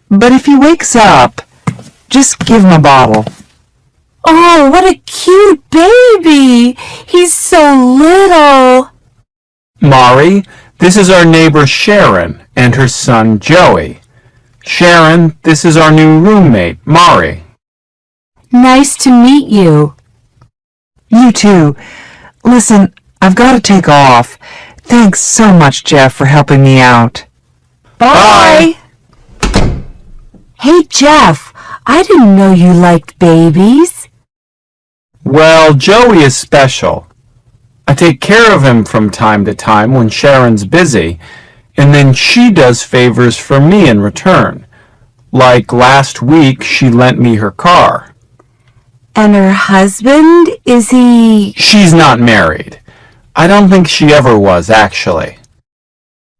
But if he wakes up, just give him a bottle. Oh, what a cute baby. He's so little. Mari, this is our neighbor Sharon and her son Joey. Sharon, this is our new roommate, Mari. Nice to meet you. You too. Listen, I've got to take off. Thanks so much, Jeff, for helping me out. Bye. Hey, Jeff, I didn't know you liked babies. Well, Joey is special. I take care of him from time to time when Sharon's busy, and then she does favors for me in return. Like last week, she lent me her car. And her husband, is he... She's not married. I don't think she ever was, actually.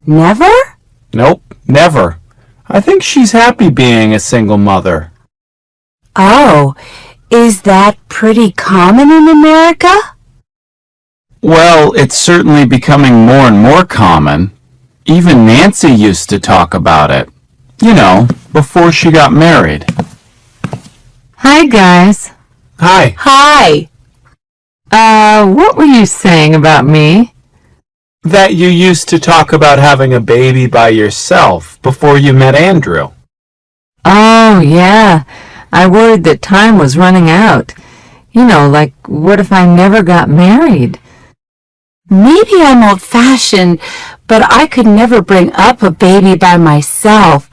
Never? Nope, never. I think she's happy being a single mother. Oh, is that pretty common in America? Well, it's certainly becoming more and more common. Even Nancy used to talk about it. You know, before she got married. Hi, guys. Hi. Hi. What were you saying about me? That you used to talk about having a baby by yourself before you met Andrew. Oh, yeah. I worried that time was running out. You know, like, what if I never got married? Maybe I'm old-fashioned, but I could never bring up a baby by myself.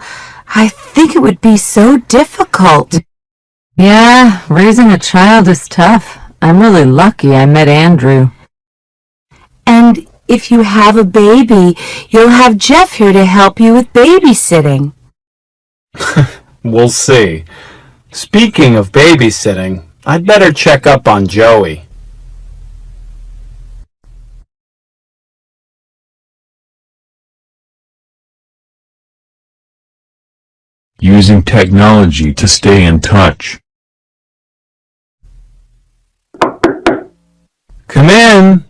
I think it would be so difficult. Yeah, raising a child is tough. I'm really lucky I met Andrew. And if you have a baby, you'll have Jeff here to help you with babysitting. We'll see. Speaking of babysitting, I'd better check up on Joey. Using technology to stay in touch. Come in.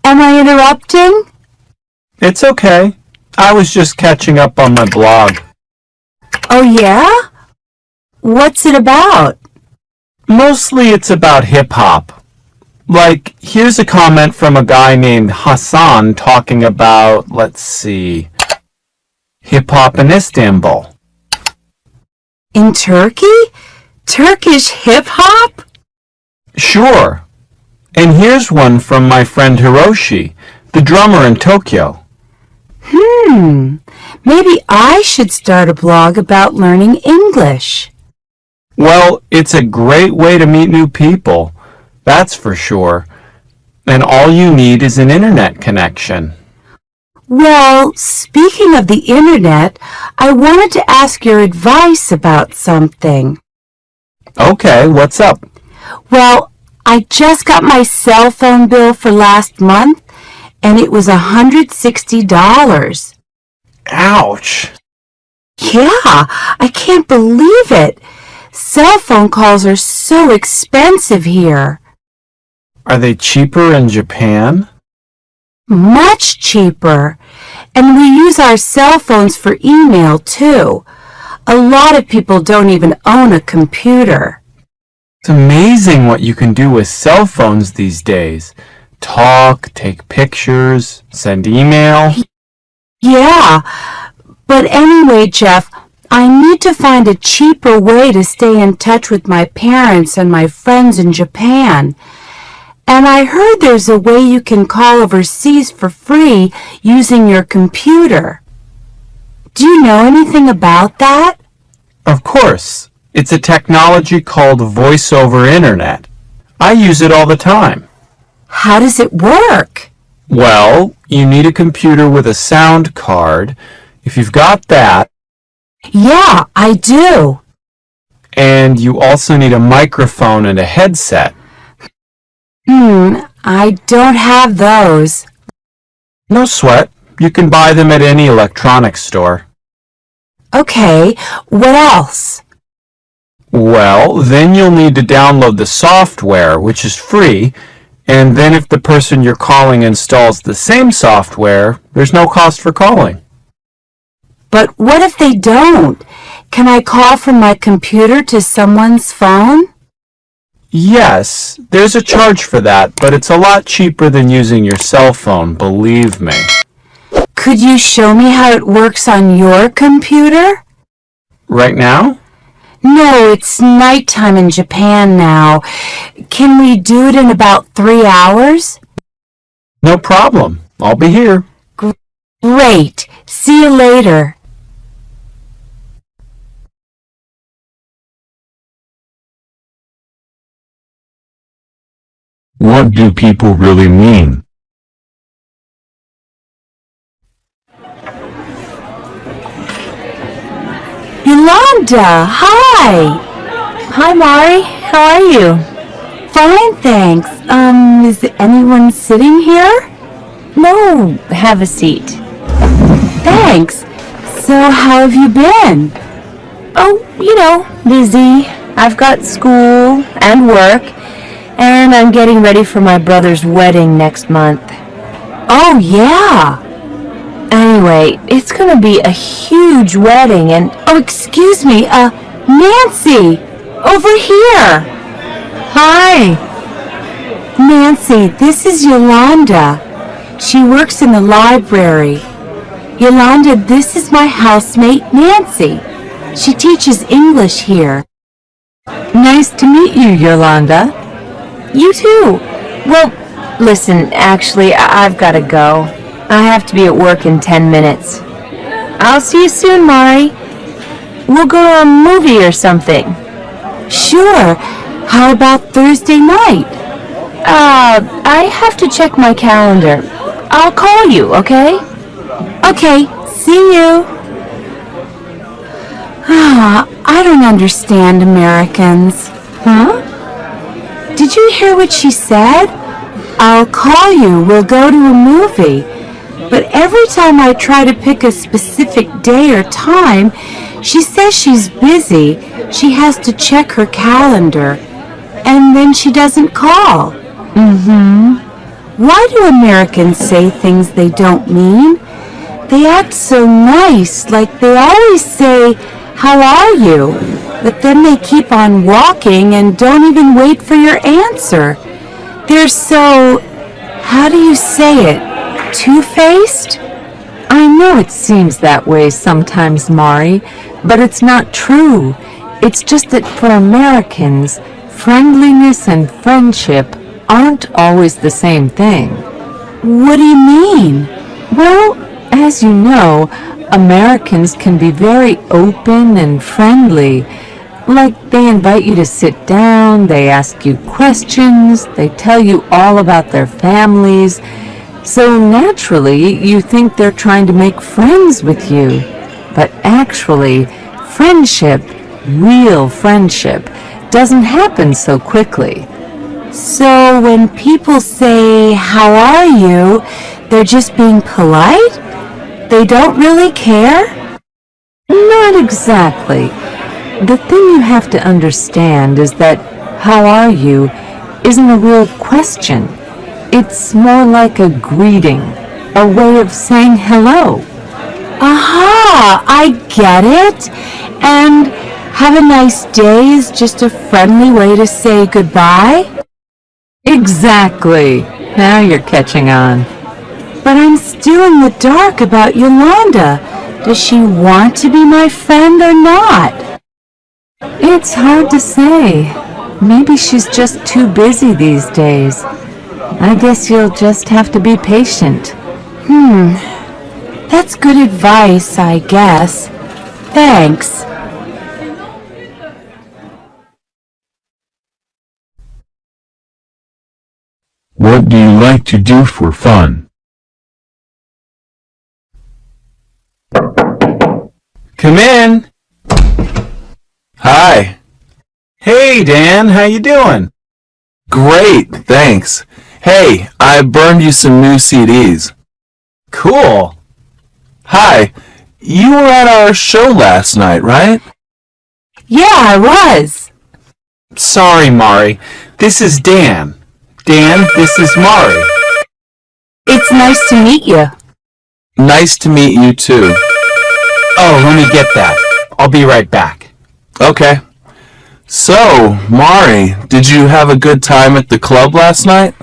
Am I interrupting? It's okay. I was just catching up on my blog. Oh, yeah? What's it about? Mostly it's about hip-hop. Like, here's a comment from a guy named Hassan talking about, let's see, hip-hop in Istanbul. In Turkey? Turkish hip-hop? Sure. And here's one from my friend Hiroshi, the drummer in Tokyo. Maybe I should start a blog about learning English. Well, it's a great way to meet new people, that's for sure. And all you need is an internet connection. Well, speaking of the internet, I wanted to ask your advice about something. Okay, what's up? Well, I just got my cell phone bill for last month, and it was $160. Ouch! Yeah, I can't believe it. Cell phone calls are so expensive here. Are they cheaper in Japan? Much cheaper. And we use our cell phones for email, too. A lot of people don't even own a computer. It's amazing what you can do with cell phones these days. Talk, take pictures, send email. Yeah, but anyway, Jeff, I need to find a cheaper way to stay in touch with my parents and my friends in Japan. And I heard there's a way you can call overseas for free using your computer. Do you know anything about that? Of course. It's a technology called Voice over Internet. I use it all the time. How does it work? Well, you need a computer with a sound card. If you've got that. Yeah, I do. And you also need a microphone and a headset. I don't have those. No sweat. You can buy them at any electronics store. Okay, what else? Well, then you'll need to download the software, which is free, and then if the person you're calling installs the same software, there's no cost for calling. But what if they don't? Can I call from my computer to someone's phone? Yes, there's a charge for that, but it's a lot cheaper than using your cell phone, believe me. Could you show me how it works on your computer? Right now? No, it's nighttime in Japan now. Can we do it in about 3 hours? No problem. I'll be here. Great. See you later. What do people really mean? Yolanda, hi. Hi, Mari. How are you? Fine, thanks. Is anyone sitting here? No, have a seat. Thanks. So how have you been? Oh, busy. I've got school and work, and I'm getting ready for my brother's wedding next month. Oh, yeah. Anyway, it's gonna be a huge wedding and... Oh, excuse me, Nancy! Over here! Hi! Nancy, this is Yolanda. She works in the library. Yolanda, this is my housemate, Nancy. She teaches English here. Nice to meet you, Yolanda. You too. Well, listen, actually, I've got to go. I have to be at work in 10 minutes. I'll see you soon, Mari. We'll go to a movie or something. Sure. How about Thursday night? I have to check my calendar. I'll call you, okay? Okay, see you. I don't understand Americans. Huh? Did you hear what she said? I'll call you. We'll go to a movie. But every time I try to pick a specific day or time, she says she's busy. She has to check her calendar. And then she doesn't call. Why do Americans say things they don't mean? They act so nice, like they always say, "How are you?" But then they keep on walking and don't even wait for your answer. They're so, how do you say it, two-faced? I know it seems that way sometimes, Mari, but it's not true. It's just that for Americans, friendliness and friendship aren't always the same thing. What do you mean? Well, as you know, Americans can be very open and friendly, Like they invite you to sit down, they ask you questions, they tell you all about their families. So naturally, you think they're trying to make friends with you. But actually, friendship, real friendship, doesn't happen so quickly. So when people say, "How are you?" they're just being polite? They don't really care? Not exactly. The thing you have to understand is that "how are you" isn't a real question. It's more like a greeting, a way of saying hello. Aha! I get it. And "have a nice day" is just a friendly way to say goodbye? Exactly. Now you're catching on. But I'm still in the dark about Yolanda. Does she want to be my friend or not? It's hard to say. Maybe she's just too busy these days. I guess you'll just have to be patient. That's good advice, I guess. Thanks. What do you like to do for fun? Come in. Hi. Hey, Dan, how you doing? Great, thanks. Hey, I burned you some new CDs. Cool. Hi, you were at our show last night, right? Yeah, I was. Sorry, Mari. This is Dan. Dan, this is Mari. It's nice to meet you. Nice to meet you too. Oh, let me get that. I'll be right back. Okay. So, Mari, did you have a good time at the club last night?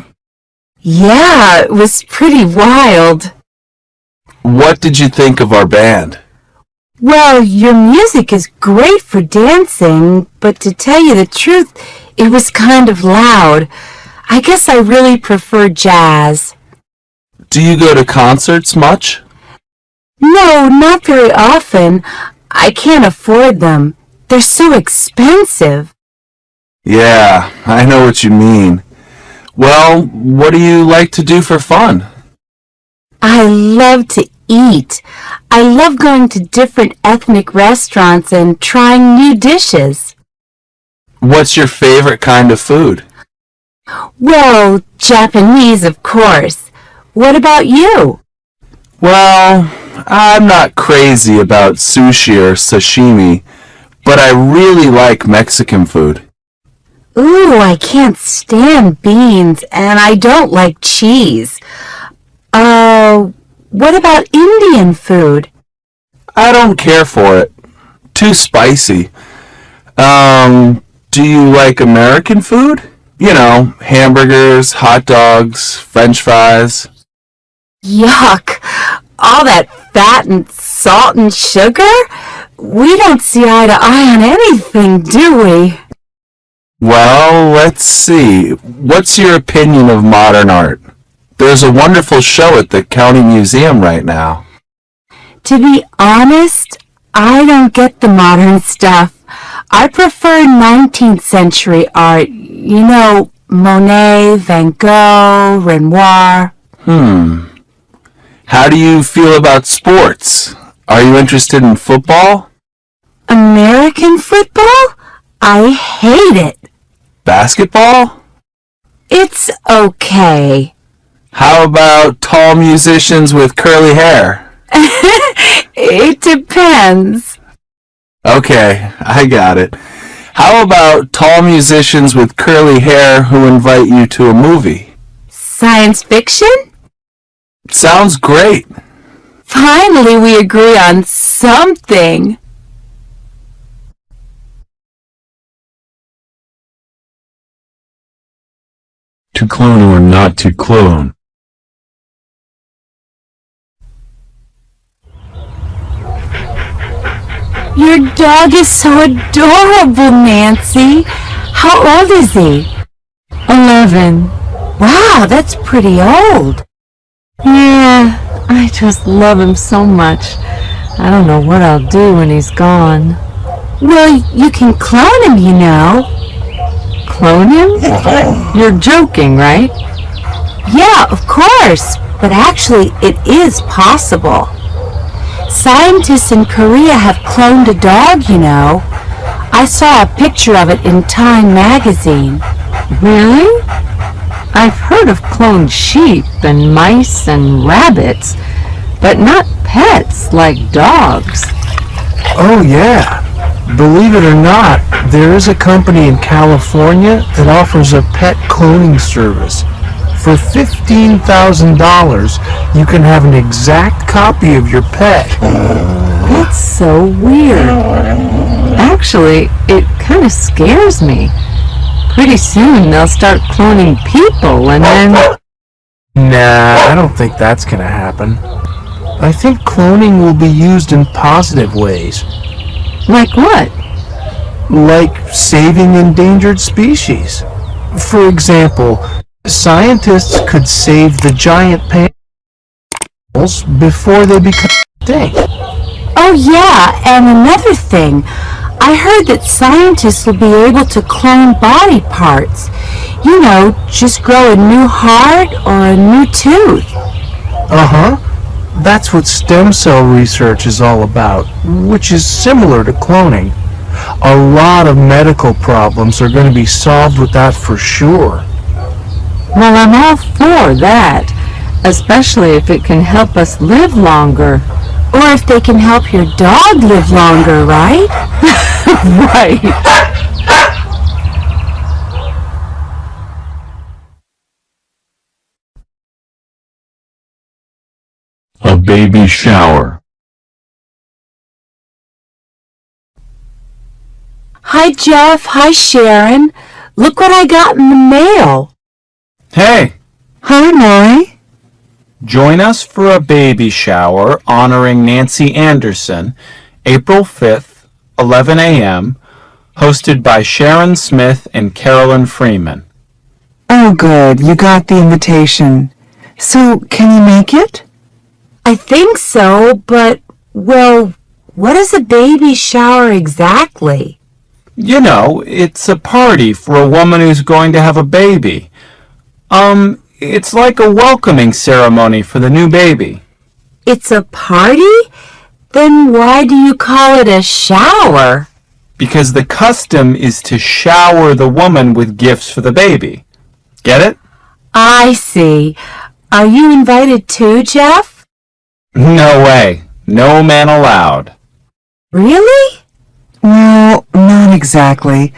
Yeah, it was pretty wild. What did you think of our band? Well, your music is great for dancing, but to tell you the truth, it was kind of loud. I guess I really prefer jazz. Do you go to concerts much? No, not very often. I can't afford them. They're so expensive. Yeah, I know what you mean. Well, what do you like to do for fun? I love to eat. I love going to different ethnic restaurants and trying new dishes. What's your favorite kind of food? Well, Japanese, of course. What about you? Well, I'm not crazy about sushi or sashimi, but I really like Mexican food. Ooh, I can't stand beans, and I don't like cheese. What about Indian food? I don't care for it. Too spicy. Do you like American food? You know, hamburgers, hot dogs, French fries. Yuck! All that fat and salt and sugar? We don't see eye to eye on anything, do we? Well, let's see. What's your opinion of modern art? There's a wonderful show at the County Museum right now. To be honest, I don't get the modern stuff. I prefer 19th century art. You know, Monet, Van Gogh, Renoir. How do you feel about sports? Are you interested in football? American football? I hate it. Basketball? It's okay. How about tall musicians with curly hair? It depends. Okay, I got it. How about tall musicians with curly hair who invite you to a movie? Science fiction? Sounds great. Finally, we agree on something. To clone or not to clone? Your dog is so adorable, Nancy. How old is he? 11. Wow, that's pretty old. Yeah, I just love him so much. I don't know what I'll do when he's gone. Well, you can clone him, you know. Clone him? You're joking, right? Yeah, of course, but actually it is possible. Scientists in Korea have cloned a dog, you know. I saw a picture of it in Time magazine. Really? I've heard of cloned sheep and mice and rabbits, but not pets like dogs. Oh yeah. Believe it or not, there is a company in California that offers a pet cloning service. For $15,000, you can have an exact copy of your pet. That's so weird. Actually, it kind of scares me. Pretty soon they'll start cloning people and then... Nah, I don't think that's gonna happen. I think cloning will be used in positive ways. Like what? Like saving endangered species. For example, scientists could save the giant pandas before they become extinct. Oh yeah, and another thing. I heard that scientists will be able to clone body parts. You know, just grow a new heart or a new tooth. Uh-huh. That's what stem cell research is all about, which is similar to cloning. A lot of medical problems are going to be solved with that for sure. Well, I'm all for that, especially if it can help us live longer. Or if they can help your dog live longer, right? Right. A baby shower. Hi, Jeff. Hi, Sharon. Look what I got in the mail. Hey, Hi, Maury. join us for a baby shower honoring Nancy Anderson, April 5th, 11 a.m., hosted by Sharon Smith and Carolyn Freeman. Oh, good. You got the invitation. So, can you make it? I think so, but, well, what is a baby shower exactly? You know, it's a party for a woman who's going to have a baby. It's like a welcoming ceremony for the new baby. It's a party? Then why do you call it a shower? Because the custom is to shower the woman with gifts for the baby. Get it? I see. Are you invited too, Jeff? No way. No man allowed. Really? Well, not exactly.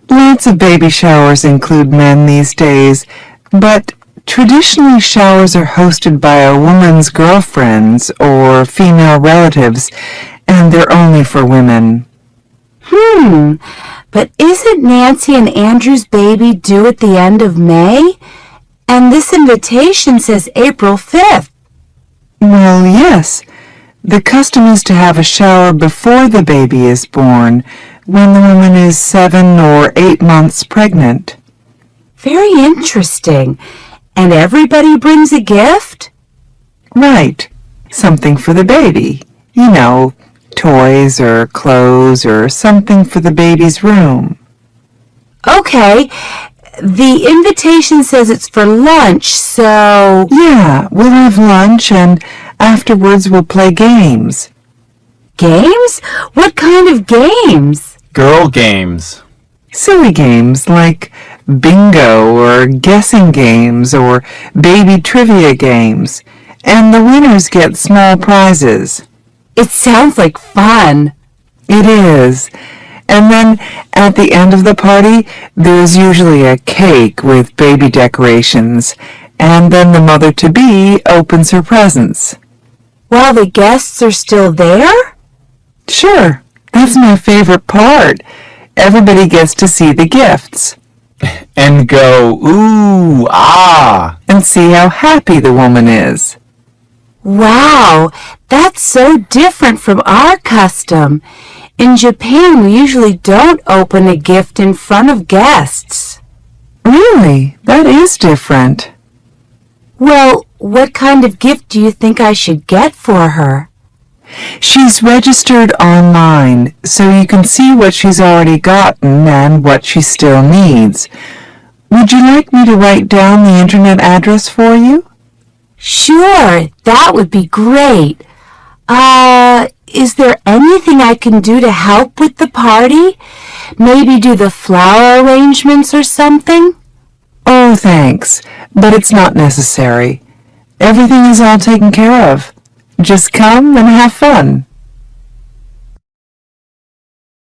Lots of baby showers include men these days, but traditionally showers are hosted by a woman's girlfriends or female relatives, and they're only for women. But isn't Nancy and Andrew's baby due at the end of May? And this invitation says April 5th. Well, yes. The custom is to have a shower before the baby is born, when the woman is 7 or 8 months pregnant. Very interesting. And everybody brings a gift? Right. Something for the baby. You know, toys or clothes or something for the baby's room. Okay. The invitation says it's for lunch, so... Yeah, we'll have lunch and afterwards we'll play games. Games? What kind of games? Girl games. Silly games like bingo or guessing games or baby trivia games. And the winners get small prizes. It sounds like fun. It is. And then at the end of the party, there's usually a cake with baby decorations. And then the mother-to-be opens her presents. While the guests are still there? Sure. That's my favorite part. Everybody gets to see the gifts. And go, ooh, ah. And see how happy the woman is. Wow, that's so different from our custom. In Japan, we usually don't open a gift in front of guests. Really? That is different. Well, what kind of gift do you think I should get for her? She's registered online, so you can see what she's already gotten and what she still needs. Would you like me to write down the internet address for you? Sure, that would be great. Is there anything I can do to help with the party? Maybe do the flower arrangements or something? Oh, thanks, but it's not necessary. Everything is all taken care of. Just come and have fun.